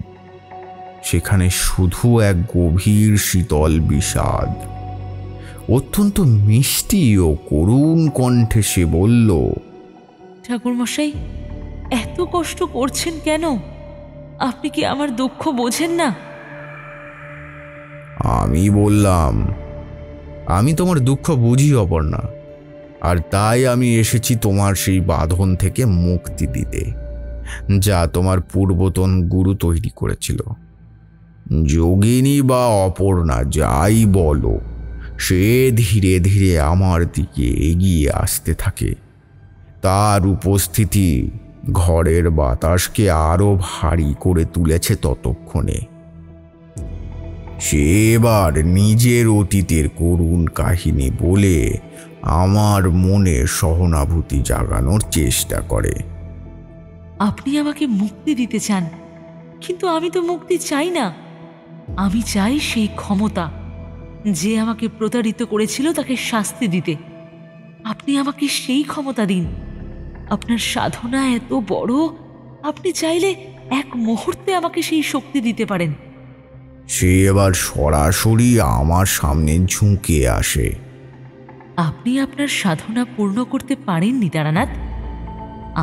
সেখানে শুধু এক গভীর শীতল বিষাদ। অত্যন্ত মিষ্টি ও করুণ কণ্ঠে সে বলল, ঠাকুরমশাই, এত কষ্ট করছেন কেন? আপনি কি আমার দুঃখ বোঝেন না? আমি বললাম, আমি তোমার দুঃখ বুঝি অপর্ণা, আর তাই আমি এসেছি তোমার সেই বাঁধন থেকে মুক্তি দিতে, যা তোমার পূর্বতন গুরু তৈরি করেছিল। যোগিনী বা অপর্ণা যাই বলো, সে ধীরে ধীরে আমার দিকে এগিয়ে আসতে থাকে। তার উপস্থিতি ঘরের বাতাসকে আরো ভারী করে তুলেছে। ততক্ষণে সে এবার নিজের অতীতের করুণ কাহিনী বলে আমার মনে সহানুভূতি জাগানোর চেষ্টা করে। আপনি আমাকে মুক্তি দিতে চান, কিন্তু আমি তো মুক্তি চাই না। আমি চাই সেই ক্ষমতা, যে আমাকে প্রতারিত করেছিল তাকে শাস্তি দিতে। আপনি আমাকে সেই ক্ষমতা দিন। আপনার সাধনা এত বড়, আপনি চাইলে এক মুহূর্তে আমাকে সেই শক্তি দিতে পারেন। সে এবার সরাসরি আমার সামনে ঝুঁকে আসে। আপনি আপনার সাধনা পূর্ণ করতে পারেননি তারানাথ।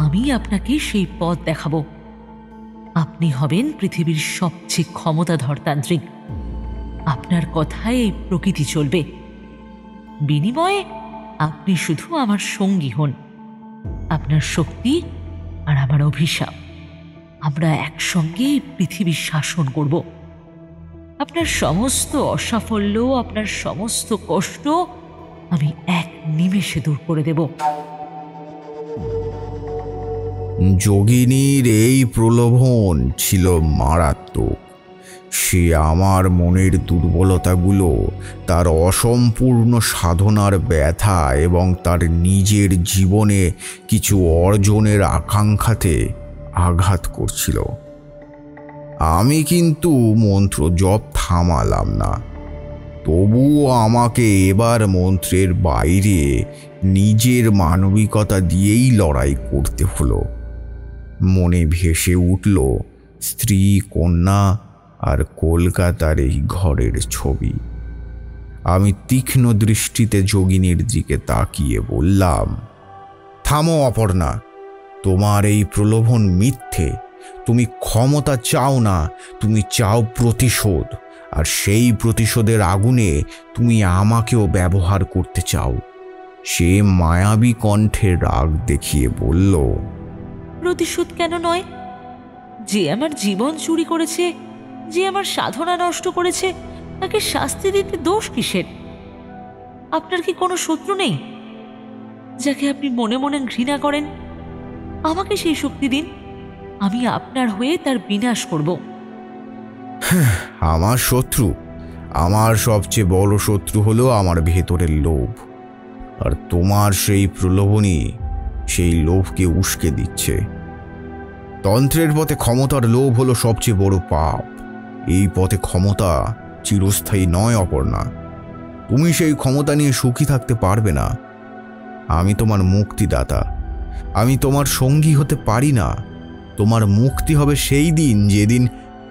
আমি আপনাকে সেই পথ দেখাবো। আপনি হবেন পৃথিবীর সবচেয়ে ক্ষমতাধর তান্ত্রিক। আপনার কথায় এই প্রকৃতি চলবে। বিনিময়ে আপনি শুধু আমার সঙ্গী হন। আপনার শক্তি আর আমার অভিশাপ, আমরা একসঙ্গে পৃথিবীর শাসন করব। আপনার সমস্ত অসাফল্য, আপনার সমস্ত কষ্ট আমি এক নিমেষে দূর করে দেব। যোগিনীর এই প্রলোভন ছিল মারাত্মক। সে আমার মনের দুর্বলতাগুলো, তার অসম্পূর্ণ সাধনার ব্যথা এবং তার নিজের জীবনে কিছু অর্জনের আকাঙ্ক্ষাতে আঘাত করছিল। আমি কিন্তু মন্ত্র জপ থামালাম না। তবুও আমাকে এবার মন্ত্রের বাইরে নিজের মানবিকতা দিয়েই লড়াই করতে হলো। মনে ভেসে উঠল স্ত্রী, কন্যা আর কলকাতার এই ঘরের ছবি। আমি তীক্ষ্ণ দৃষ্টিতে যোগিনীর দিকে তাকিয়ে বললাম, থামো অপর্ণা, তোমার এই প্রলোভন মিথ্যে। তুমি ক্ষমতা চাও না, তুমি চাও প্রতিশোধ। আর সেই প্রতিশোধের আগুনে তুমি আমাকেও ব্যবহার করতে চাও। সে মায়াবী কণ্ঠে রাগ দেখিয়ে বলল, প্রতিশোধ কেন নয়? যে আমার জীবন চুরি করেছে, যে আমার সাধনা নষ্ট করেছে, তাকে শাস্তি দিতে দোষ কিসের? আপনার কি কোনো শত্রু নেই যাকে আপনি মনে মনে ঘৃণা করেন? আমাকে সেই শক্তি দিন, আমি আপনার হয়ে তার বিনাশ করব। আমার শত্রু? আমার সবচেয়ে বড় শত্রু হলো আমার ভেতরের লোভ। আর তোমার সেই প্রলোভনই সেই লোভকে উস্কে দিচ্ছে। তন্ত্রের পথে ক্ষমতার লোভ হলো সবচেয়ে বড় পাপ। এই পথে ক্ষমতা চিরস্থায়ী নয় অপর্ণা। তুমি সেই ক্ষমতা নিয়ে সুখী থাকতে পারবে না। আমি তোমার মুক্তিদাতা, আমি তোমার সঙ্গী হতে পারি না। তোমার মুক্তি হবে সেই দিন যেদিন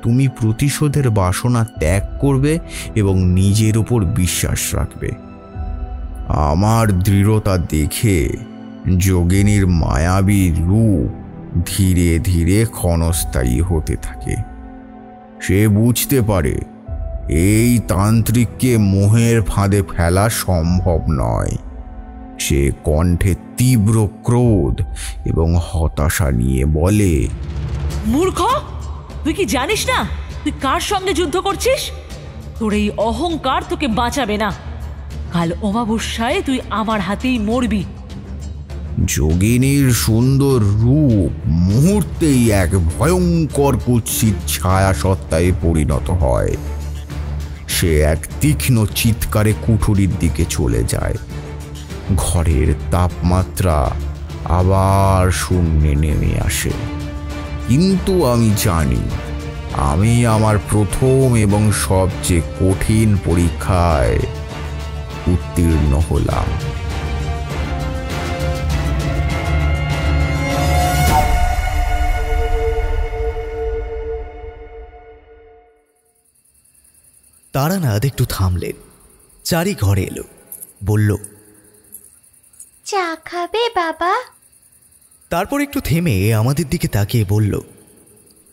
তুমি প্রতিশোধের বাসনা ত্যাগ করবে এবং নিজের উপর বিশ্বাস রাখবে। আমার দৃঢ়তা দেখে যোগিনীর মায়াবী রূপ ধীরে ধীরে ক্ষণস্থায়ী হতে থাকে। সে বুঝতে পারে এই তান্ত্রিককে মোহের ফাঁদে ফেলা সম্ভব নয়। সে কণ্ঠে তীব্র ক্রোধ এবং হতাশা নিয়ে বলে, মূর্খ, তুই কি জানিস না তুই কার সঙ্গে যুদ্ধ করছিস? তোর এই অহংকার তোকে বাঁচাবে না। কাল অমাবস্যায় তুই আমার হাতেই মরবি। যোগিনীর সুন্দর রূপ মুহূর্তেই এক ভয়ঙ্কর কুৎসিত ছায়া সত্তায় পরিণত হয়। সে এক তীক্ষ্ণ চিৎকারে কুঠুরির দিকে চলে যায়। ঘরের তাপমাত্রা আবার শূন্যে নেমে আসে। কিন্তু আমি জানি আমি আমার প্রথম এবং সবচেয়ে কঠিন পরীক্ষায় উত্তীর্ণ হলাম। তারানাথ একটু থামলেন, চারি ঘরে এলো, বলল, চা খাবে বাবা? তারপর একটু থেমে আমাদের দিকে তাকিয়ে বলল,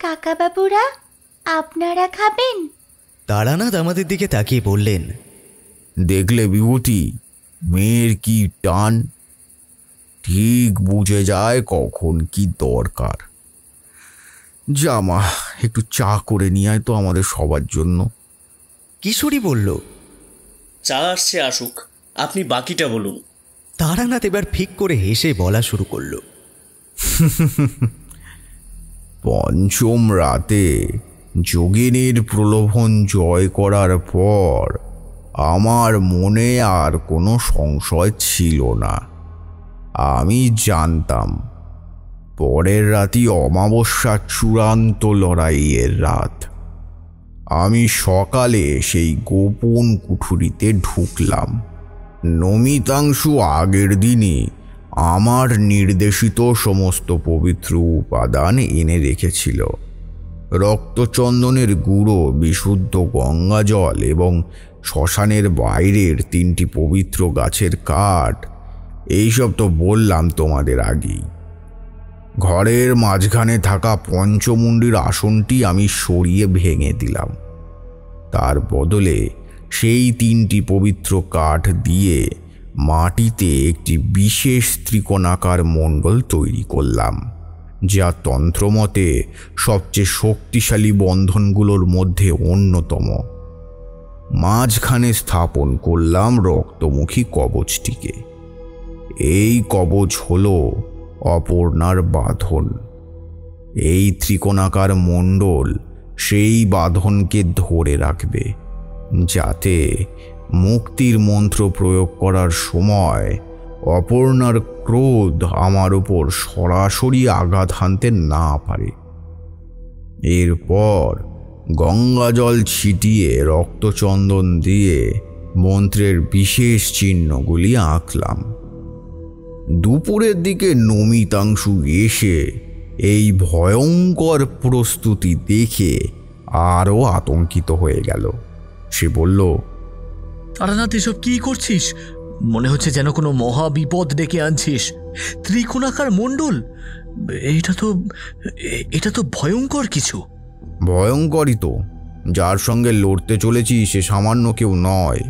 কাকা বাবুরা আপনারা খাবেন? তারানাথ আমাদের দিকে তাকিয়ে বললেন, দেখলে বিভূতি, মেয়ের কি টান! ঠিক বুঝে যায় কখন কি দরকার। জামা একটু চা করে নিয়ে আয় তো আমাদের সবার জন্য। কিশোরী বলল, চা আসছে, আসুক, আপনি বাকিটা বলুন। তারানাথ এবার ফিক করে হেসে বলা শুরু করল, পঞ্চম রাতে যোগিনীর প্রলোভন জয় করার পর আমার মনে আর কোনো সংশয় ছিল না। আমি জানতাম পরের রাতই অমাবস্যা চূড়ান্ত লড়াইয়ের রাত। আমি সকালে সেই গোপন কুঠুরিতে ঢুকলাম। নমিতাংশু আগের দিনই আমার নির্দেশিত সমস্ত পবিত্র উপাদান এনে রেখেছিল। রক্তচন্দনের গুঁড়ো, বিশুদ্ধ গঙ্গা জল এবং শ্মশানের বাইরের 3টি পবিত্র গাছের কাঠ, এইসব তো বললাম তোমাদের আগেই। ঘরের মাঝখানে থাকা পঞ্চমুণ্ডির আসনটি আমি সরিয়ে ভেঙে দিলাম। তার বদলে সেই 3টি পবিত্র কাঠ দিয়ে মাটিতে একটি বিশেষ ত্রিকোণাকার মণ্ডল তৈরি করলাম, যা তন্ত্রমতে সবচেয়ে শক্তিশালী বন্ধনগুলোর মধ্যে অন্যতম। মাঝখানে স্থাপন করলাম রক্তমুখী কবচটিকে। এই কবচ হল অপর্ণার বাঁধন। এই ত্রিকোণাকার মণ্ডল সেই বাঁধনকে ধরে রাখবে, যাতে মুক্তির মন্ত্র প্রয়োগ করার সময় অপর্ণার ক্রোধ আমার উপর সরাসরি আঘাত হানতে না পারে। এরপর গঙ্গাজল ছিটিয়ে রক্তচন্দন দিয়ে মন্ত্রের বিশেষ চিহ্নগুলি আঁকলাম। দুপুরের দিকে নমিতাংশু এসে এই ভয়ঙ্কর প্রস্তুতি দেখে আরও আতঙ্কিত হয়ে গেল। সে বলল, তারানাথ, এসব কি করছিস? মনে হচ্ছে যেন কোনো মহা বিপদ ডেকে আনছিস। ত্রিকোণাকার মণ্ডল, এটা তো ভয়ঙ্কর কিছু। ভয়ঙ্করই তো। যার সঙ্গে লড়তে চলেছি সে সামান্য কেউ নয়।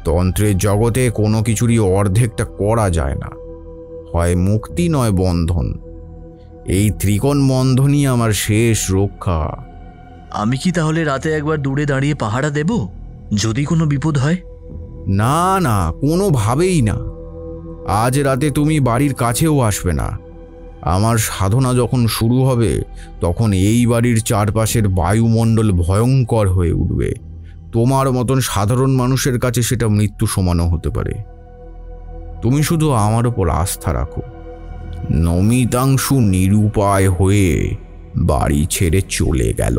তন্ত্রের জগতে কোনো কিছুরই অর্ধেকটা করা যায় না, হয় মুক্তি নয় বন্ধন। এই ত্রিকোণ বন্ধনই আমার শেষ রক্ষা। আমি কি তাহলে রাতে একবার দূরে দাঁড়িয়ে পাহারা দেব, যদি কোনো বিপদ হয়? না না, কোনোভাবেই না। আজ রাতে তুমি বাড়ির কাছেও আসবে না। আমার সাধনা যখন শুরু হবে তখন এই বাড়ির চারপাশের বায়ুমণ্ডল ভয়ঙ্কর হয়ে উঠবে। তোমার মতন সাধারণ মানুষের কাছে সেটা মৃত্যু সমানও হতে পারে। তুমি শুধু আমার ওপর আস্থা রাখো। নমিতাংশু নিরুপায় হয়ে বাড়ি ছেড়ে চলে গেল।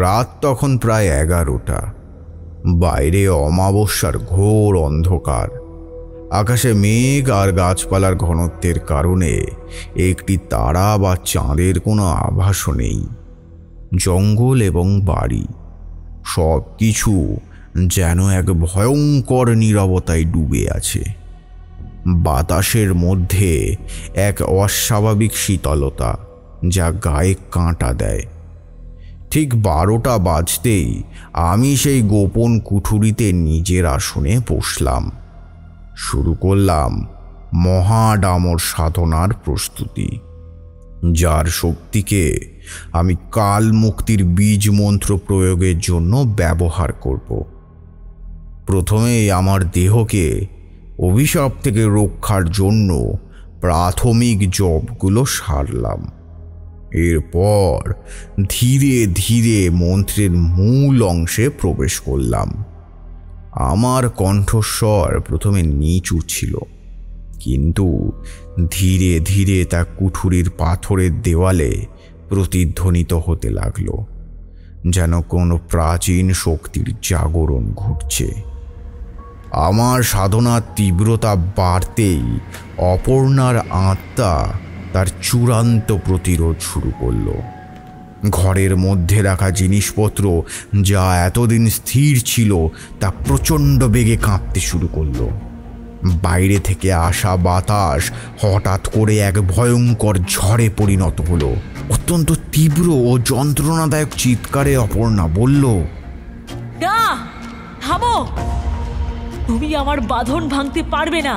রাত তখন প্রায় 11টা। বাইরে অমাবস্যার ঘোর অন্ধকার। আকাশে মেঘ আর গাছপালার ঘনত্বের কারণে একটি তারা বা চাঁদের কোনো আভাসও নেই। জঙ্গল এবং বাড়ি সব কিছু যেন এক ভয়ঙ্কর নীরবতায় ডুবে আছে। বাতাসের মধ্যে এক অস্বাভাবিক শীতলতা, যা গায়ে কাঁটা দেয়। ঠিক 12টা বাজতেই আমি সেই গোপন কুঠুরিতে নিজের আসনে বসলাম। শুরু করলাম মহাডামর সাধনার প্রস্তুতি, যার শক্তিকে আমি কাল মুক্তির বীজ মন্ত্র প্রয়োগের জন্য ব্যবহার করব। প্রথমেই আমার দেহকে অভিশাপ থেকে রক্ষার জন্য প্রাথমিক জপগুলো সারলাম। এরপর ধীরে ধীরে মন্ত্রের মূল অংশে প্রবেশ করলাম। আমার কণ্ঠস্বর প্রথমে নিচু ছিল, কিন্তু ধীরে ধীরে তা কুঠুরির পাথরের দেওয়ালে প্রতিধ্বনিত হতে লাগলো, যেন কোনো প্রাচীন শক্তির জাগরণ ঘটছে। আমার সাধনার তীব্রতা বাড়তেই অপর্ণার আত্মা তার চূড়ান্ত প্রতিরোধ শুরু করল। ঘরের মধ্যে রাখা জিনিসপত্র যা এতদিন স্থির ছিল তা প্রচণ্ড বেগে কাঁপতে শুরু করলো। বাইরে থেকে আসা বাতাস হঠাৎ করে এক ভয়ঙ্কর ঝড়ে পরিণত হলো। অত্যন্ত তীব্র ও যন্ত্রণাদায়ক চিৎকারে অপর্ণা বলল, না, থামো! তুমি আমার বাঁধন ভাঙতে পারবে না।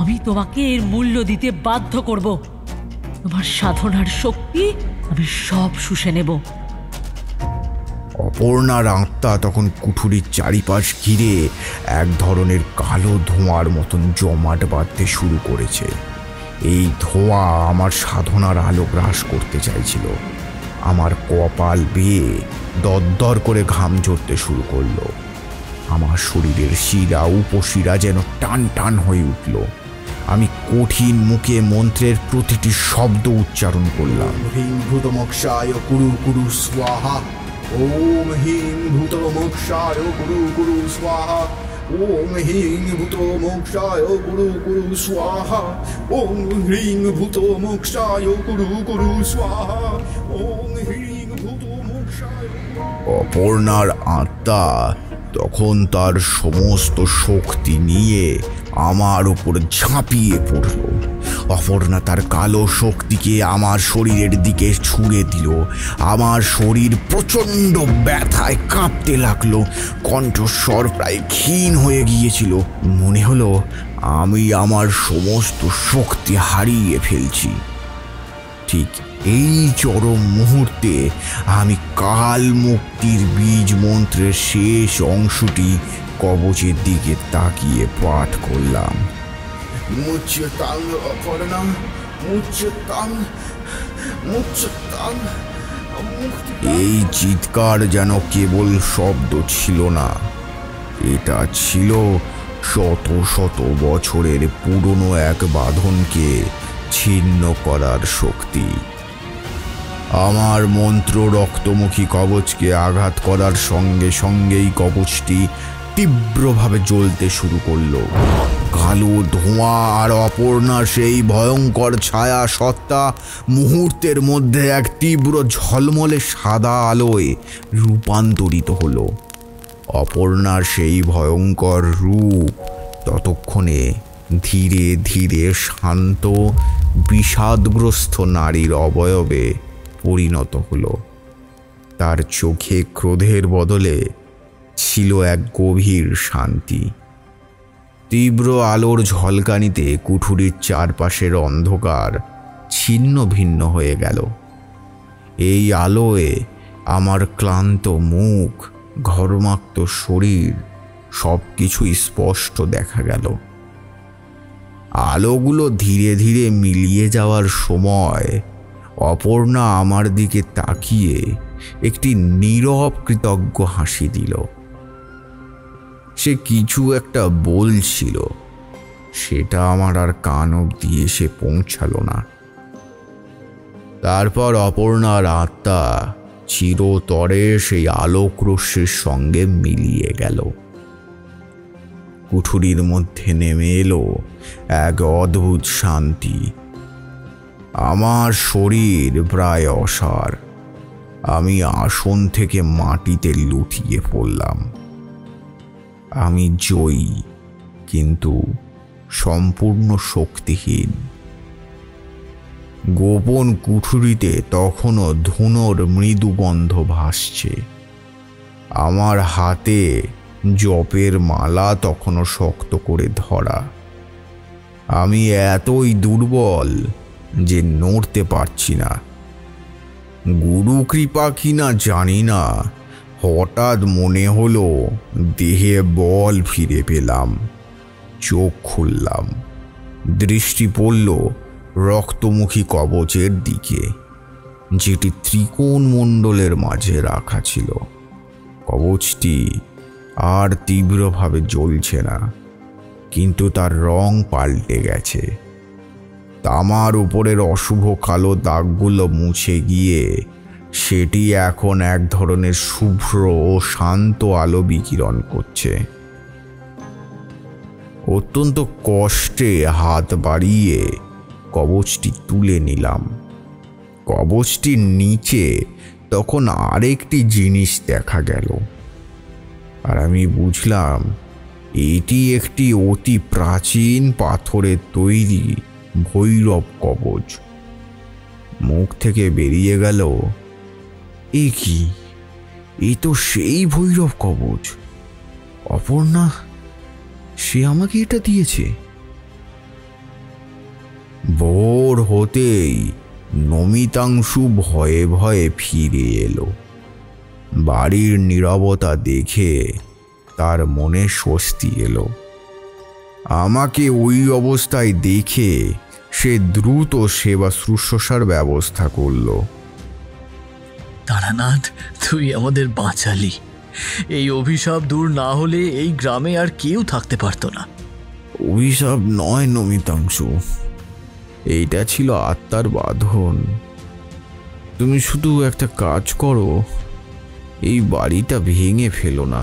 আমি তোমাকে এর মূল্য দিতে বাধ্য করব। তোমার সাধনার শক্তি আমি সব শুষে নেব। অপর্ণার আত্মা তখন কুঠুরির চারিপাশ ঘিরে এক ধরনের কালো ধোঁয়ার মতন জমাট বাঁধতে শুরু করেছে। এই ধোঁয়া আমার সাধনার আলো গ্রাস করতে চাইছিল। আমার কপাল বেয়ে দরদর করে ঘাম ঝরতে শুরু করলো। আমার শরীরের শিরা উপশিরা যেন টান টান হয়ে উঠল। আমি কঠিন মুখে মন্ত্রের প্রতিটি শব্দ উচ্চারণ করলাম। হিং ভূতমোক্ষায় কুরু কুরু স্বাহা, ওম হিং ভূতমোক্ষায় কুরু কুরু স্বাহা, ওম হিং ভূতমোক্ষায় কুরু কুরু স্বাহা, ওম হ্রিং ভূতমোক্ষায় কুরু কুরু স্বাহা, ওম হ্রিং ভূতমোক্ষায়। অপর্ণার আত্মা তখন তার সমস্ত শক্তি নিয়ে আমার উপর ঝাঁপিয়ে পড়ল। অপর্ণা তার কালো শক্তিকে আমার শরীরের দিকে ছুঁড়ে দিল। আমার শরীর প্রচণ্ড ব্যথায় কাঁপতে লাগলো। কণ্ঠস্বর প্রায় ক্ষীণ হয়ে গিয়েছিল। মনে হলো আমি আমার সমস্ত শক্তি হারিয়ে ফেলছি। ঠিক এই চরম মুহূর্তে আমি কাল মুক্তির বীজ মন্ত্রের শেষ অংশটি কবচের দিকে তাকিয়ে পাঠ করলাম। মুচ্যতাং অপর্ণা এই চিৎকার যেন কেবল শব্দ ছিল না, এটা ছিল শত শত বছরের পুরনো এক বাঁধনকে ছিন্ন করার শক্তি। আমার মন্ত্র রক্তমুখী কবচকে আঘাত করার সঙ্গে সঙ্গেই কবচটি তীব্রভাবে জ্বলতে শুরু করলো। কালো ধোঁয়া আর অপর্ণা সেই ভয়ঙ্কর ছায়া সত্তা মুহূর্তের মধ্যে এক তীব্র ঝলমলে সাদা আলোয় রূপান্তরিত হলো। অপর্ণার সেই ভয়ঙ্কর রূপ ততক্ষণে ধীরে ধীরে শান্ত বিষাদগ্রস্ত নারীর অবয়বে পরিণত হলো। তার চোখে ক্রোধের বদলে ছিল এক গভীর শান্তি। তীব্র আলোর ঝলকানিতে কুঠুরির চারপাশের অন্ধকার ছিন্ন ভিন্ন হয়ে গেল। এই আলোয় আমার ক্লান্ত মুখ, ঘর্মাক্ত শরীর সব কিছুই স্পষ্ট দেখা গেল। আলোগুলো ধীরে ধীরে মিলিয়ে যাওয়ার সময় অপর্ণা আমার দিকে তাকিয়ে একটি নীরব কৃতজ্ঞ হাসি দিল। সে কিছু একটা বলছিল, সেটা আমার আর কান অবধি এসে পৌঁছালো না। তারপর অপর্ণার আত্মা চিরতরে সেই আলোক রশ্মির সঙ্গে মিলিয়ে গেল। কুঠুরির মধ্যে নেমে এলো এক অদ্ভুত শান্তি। আমার শরীর প্রায় অসাড়। আমি আসন থেকে মাটিতে লুটিয়ে পড়লাম। আমি জয়ী, কিন্তু সম্পূর্ণ শক্তিহীন। গোপন কুঠুরিতে তখনও ধুনোর মৃদু গন্ধ ভাসছে। আমার হাতে জপের মালা তখনও শক্ত করে ধরা। আমি এতই দুর্বল যে নড়তে পারছি না। গুরু কৃপা কিনা জানি না, হঠাৎ মনে হলো দেহে বল ফিরে পেলাম। চোখ খুললাম, দৃষ্টি পড়ল রক্তমুখী কবচের দিকে, যেটি ত্রিকোণ মণ্ডলের মাঝে রাখা ছিল। কবচটি আর তীব্রভাবে জ্বলছে না, কিন্তু তার রং পাল্টে গেছে। তামার উপরের অশুভ কালো দাগগুলো মুছে গিয়ে সেটি এখন এক ধরনের শুভ্র ও শান্ত আলো বিকিরণ করছে। অত্যন্ত কষ্টে হাত বাড়িয়ে কবচটি তুলে নিলাম। কবচটির নিচে তখন আরেকটি জিনিস দেখা গেল, আর আমি বুঝলাম এটি একটি অতি প্রাচীন পাথরের তৈরি ভৈরব কবচ। মুখ থেকে বেরিয়ে গেল, এ কি, এ তো সেই ভৈরব কবচ। অপর্ণা, সে আমাকে এটা দিয়েছে। ভোর হতেই নমিতাংশু ভয়ে ভয়ে ফিরে এলো। বাড়ির নীরবতা দেখে তার মনে স্বস্তি এলো। আমাকে ওই অবস্থায় দেখে সে দ্রুত সেবা শুশ্রূষার ব্যবস্থা করল। তারানাথ, তুই আমাদের বাঁচালি। এই অভিশাপ দূর না হলে এই গ্রামে আর কেউ থাকতে পারতো না। অভিশাপ নয় নমিতাংশু, এইটা ছিল আত্মার বাঁধন। তুমি শুধু একটা কাজ করো, এই বাড়িটা ভেঙে ফেলো না।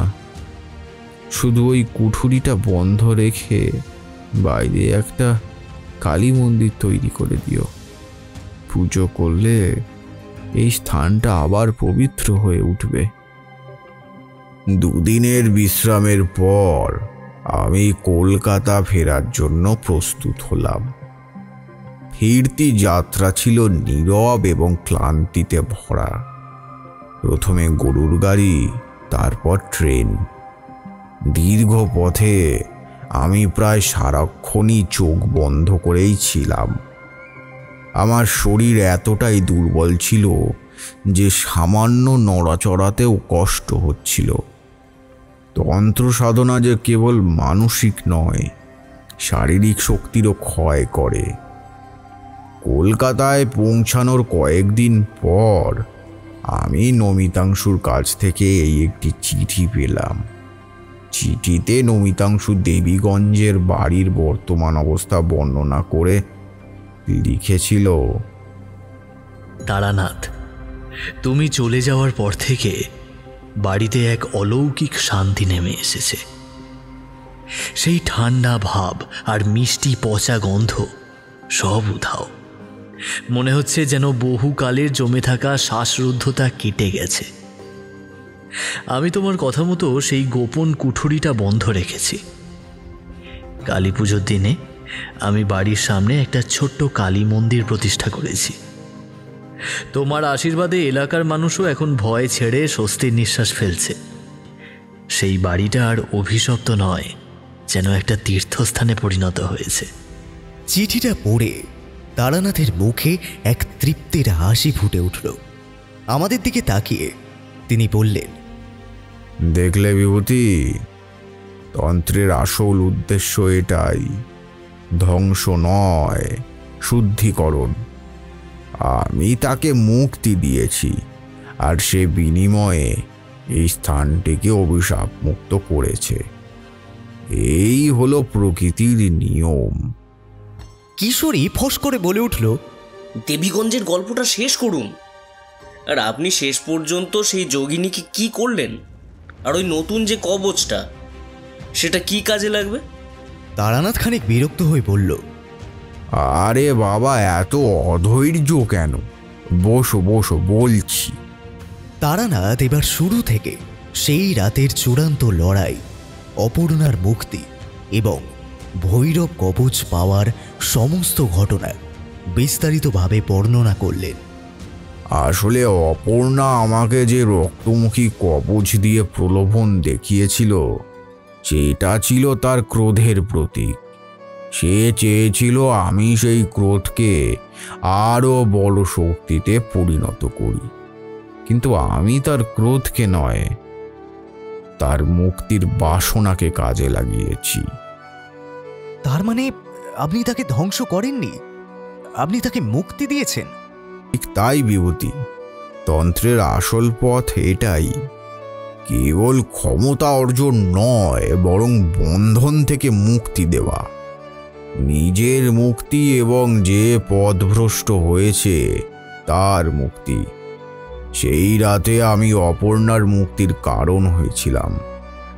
শুধু ওই কুঠুরিটা বন্ধ রেখে বাইরে একটা কালী মন্দির তৈরি করে দিও। পুজো করলে এই স্থানটা আবার পবিত্র হয়ে উঠবে। দুদিনের বিশ্রামের পর আমি কলকাতা ফেরার জন্য প্রস্তুত হলাম। ফিরতি যাত্রা ছিল নীরব এবং ক্লান্তিতে ভরা। প্রথমে গরুর গাড়ি, তারপর ট্রেন। দীর্ঘ পথে আমি প্রায় সারাক্ষণই চোখ বন্ধ করেই ছিলাম। আমার শরীর এতটাই দুর্বল ছিল যে সামান্য নড়াচড়াতেও কষ্ট হচ্ছিল। তন্ত্র সাধনা যে কেবল মানসিক নয়, শারীরিক শক্তিরও ক্ষয় করে। কলকাতায় পৌঁছানোর কয়েকদিন পর আমি নমিতাংশুর কাছ থেকে এই একটি চিঠি পেলাম। চিঠিতে নমিতাংশু দেবীগঞ্জের বাড়ির বর্তমান অবস্থা বর্ণনা করে লিখেছিল, তারানাথ, তুমি চলে যাওয়ার পর থেকে বাড়িতে এক অলৌকিক শান্তি নেমে এসেছে। সেই ঠান্ডা ভাব আর মিষ্টি পচা গন্ধ সব উধাও। মনে হচ্ছে যেন বহুকালের জমে থাকা শ্বাসরুদ্ধতা কেটে গেছে। আমি তোমার কথা মতো সেই গোপন কুঠুরিটা বন্ধ রেখেছি। কালী পুজোর দিনে আমি বাড়ির সামনে একটা ছোট্ট কালী মন্দির প্রতিষ্ঠা করেছি। তোমার আশীর্বাদে এলাকার মানুষও এখন ভয় ছেড়ে স্বস্তির নিঃশ্বাস ফেলছে। সেই বাড়িটা আর অভিশপ্ত নয়, যেন একটা তীর্থস্থানে পরিণত হয়েছে। চিঠিটা পড়ে তারানাথের মুখে এক তৃপ্তির হাসি ফুটে উঠল। আমাদের দিকে তাকিয়ে তিনি বললেন, দেখলে বিভূতি, তন্ত্রের আসল উদ্দেশ্য এটাই, ধ্বংস নয়, শুদ্ধিকরণ। আমি তাকে মুক্তি দিয়েছি, আর সে বিনিময়ে এই স্থানটিকে অভিশাপ মুক্ত করেছে। এই হলো প্রকৃতির নিয়ম। কিশোরী ফস করে বলে উঠল, দেবীগঞ্জের গল্পটা শেষ করুন। আর আপনি শেষ পর্যন্ত সেই যোগিনীকে কি করলেন? আর ওই নতুন যে কবচটা, সেটা কি কাজে লাগবে? তারানাথ খানিক বিরক্ত হয়ে বলল, আরে বাবা, এত অধৈর্য কেন? বসো বসো, বলছি। তারানাথ এবার শুরু থেকে সেই রাতের চূড়ান্ত লড়াই, অপর্ণার মুক্তি এবং ভৈরব কবচ পাওয়ার সমস্ত ঘটনা বিস্তারিতভাবে বর্ণনা করলেন। আসলে অপর্ণা আমাকে যে রক্তমুখী কবচ দিয়ে প্রলোভন দেখিয়েছিল, সেটা ছিল তার ক্রোধের প্রতীক। সে চেয়েছিল আমি সেই ক্রোধকে আরও বড় শক্তিতে পরিণত করি, কিন্তু আমি তার ক্রোধকে নয়, তার মুক্তির বাসনাকে কাজে লাগিয়েছি। তার মানে আপনি তাকে ধ্বংস করেননি, আপনি তাকে মুক্তি দিয়েছেন? ঠিক তাই বিভূতি, তন্ত্রের আসল পথ এটাই। কেবল ক্ষমতা অর্জন নয়, বরং বন্ধন থেকে মুক্তি দেওয়া। নিজের মুক্তি এবং যে পথভ্রষ্ট হয়েছে তার মুক্তি। সেই রাতে আমি অপর্ণার মুক্তির কারণ হয়েছিলাম,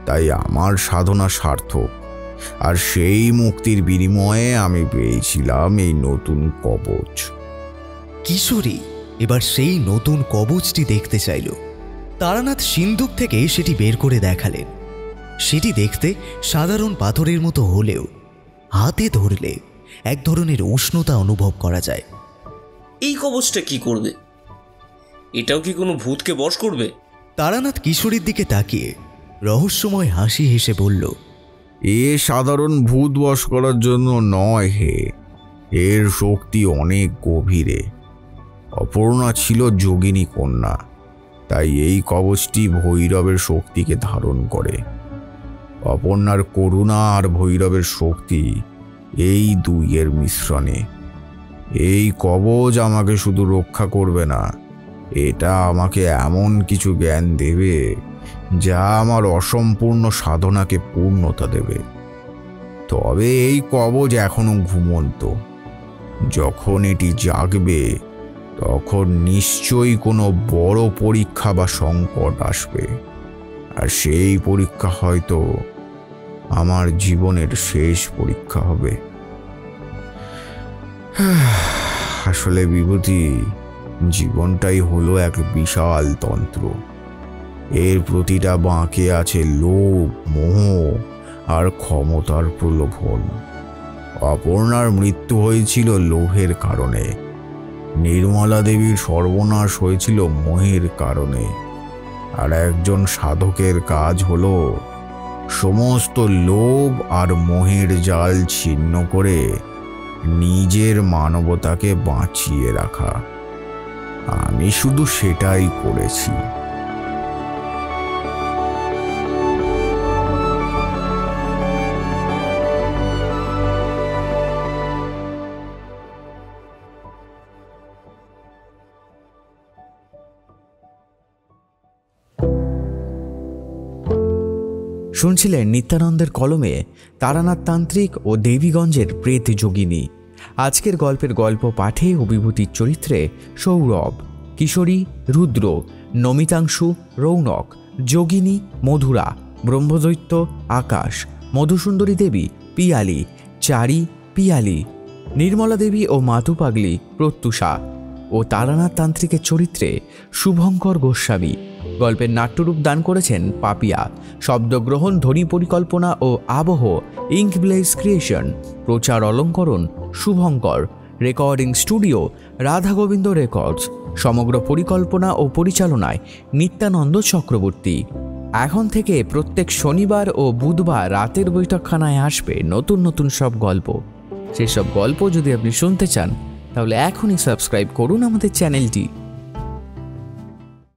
তাই আমার সাধনা সার্থক। আর সেই মুক্তির বিনিময়ে আমি পেয়েছিলাম এই নতুন কবচ। কিশোরী এবার সেই নতুন কবচটি দেখতে চাইল। তারানাথ সিন্দুক থেকে সেটি বের করে দেখালেন। সেটি দেখতে সাধারণ পাথরের মতো হলেও হাতে ধরলে এক ধরনের উষ্ণতা অনুভব করা যায়। এই কবচটা কি করবে? এটাও কি কোনো ভূতকে বশ করবে? তারানাথ কিশোরীর দিকে তাকিয়ে রহস্যময় হাসি হেসে বলল, এ সাধারণ ভূত বশ করার জন্য নয় হে, এর শক্তি অনেক গভীরে। অপর্ণা ছিল যোগিনী কন্যা, তাই এই কবচটি ভৈরবের শক্তিকে ধারণ করে। অপর্ণার করুণা আর ভৈরবের শক্তি, এই দুইয়ের মিশ্রণে। এই কবচ আমাকে শুধু রক্ষা করবে না, এটা আমাকে এমন কিছু জ্ঞান দেবে যা আমার অসম্পূর্ণ সাধনাকে পূর্ণতা দেবে। তবে এই কবচ এখনো ঘুমন্ত। যখন এটি জাগবে, তখন নিশ্চয়ই কোনো বড় পরীক্ষা বা সংকট আসবে, আর সেই পরীক্ষা হয়তো আমার জীবনের শেষ পরীক্ষা হবে। আসলে বিভূতি, জীবনটাই হলো এক বিশাল তন্ত্র। এর প্রতিটা বাঁকে আছে লোভ, মোহ আর ক্ষমতার প্রলোভন। অপর্ণার মৃত্যু হয়েছিল লোভের কারণে, নির্মলা দেবীর সর্বনাশ হয়েছিল মোহের কারণে, আর একজন সাধকের কাজ হলো সমস্ত লোভ আর মোহের জাল ছিন্ন করে নিজের মানবতাকে বাঁচিয়ে রাখা। আমি শুধু সেটাই করেছি। শুনছিলেন নিত্যানন্দের কলমে তারানাথ তান্ত্রিক ও দেবীগঞ্জের প্রেত যোগিনী। আজকের গল্পের গল্প পাঠে ও বিভূতির চরিত্রে সৌরভ, কিশোরী রুদ্র, নমিতাংশু, রৌনক, যোগিনী মধুরা, ব্রহ্মদৈত্য আকাশ, মধুসুন্দরী দেবী পিয়ালি, চারি পিয়ালি, নির্মলা দেবী ও মাতু পাগলি প্রত্যুষা ও তারানাথ তান্ত্রিকের চরিত্রে শুভঙ্কর গোস্বামী। গল্পের নাট্যরূপ দান করেছেন পাপিয়া। শব্দগ্রহণ, ধ্বনি পরিকল্পনা ও আবহ ইঙ্কব্লেজ ক্রিয়েশন। প্রচার অলঙ্করণ Shubhankar. Recording studio Radha Gobinda records. সমগ্র পরিকল্পনা ও পরিচালনায় নিত্যানন্দ চক্রবর্তী। এখন থেকে প্রত্যেক শনিবার ও বুধবার রাতের বৈঠকখানায় আসবে নতুন নতুন সব গল্প। সেসব গল্প যদি আপনি শুনতে চান তাহলে এখনই সাবস্ক্রাইব করুন আমাদের চ্যানেলটি।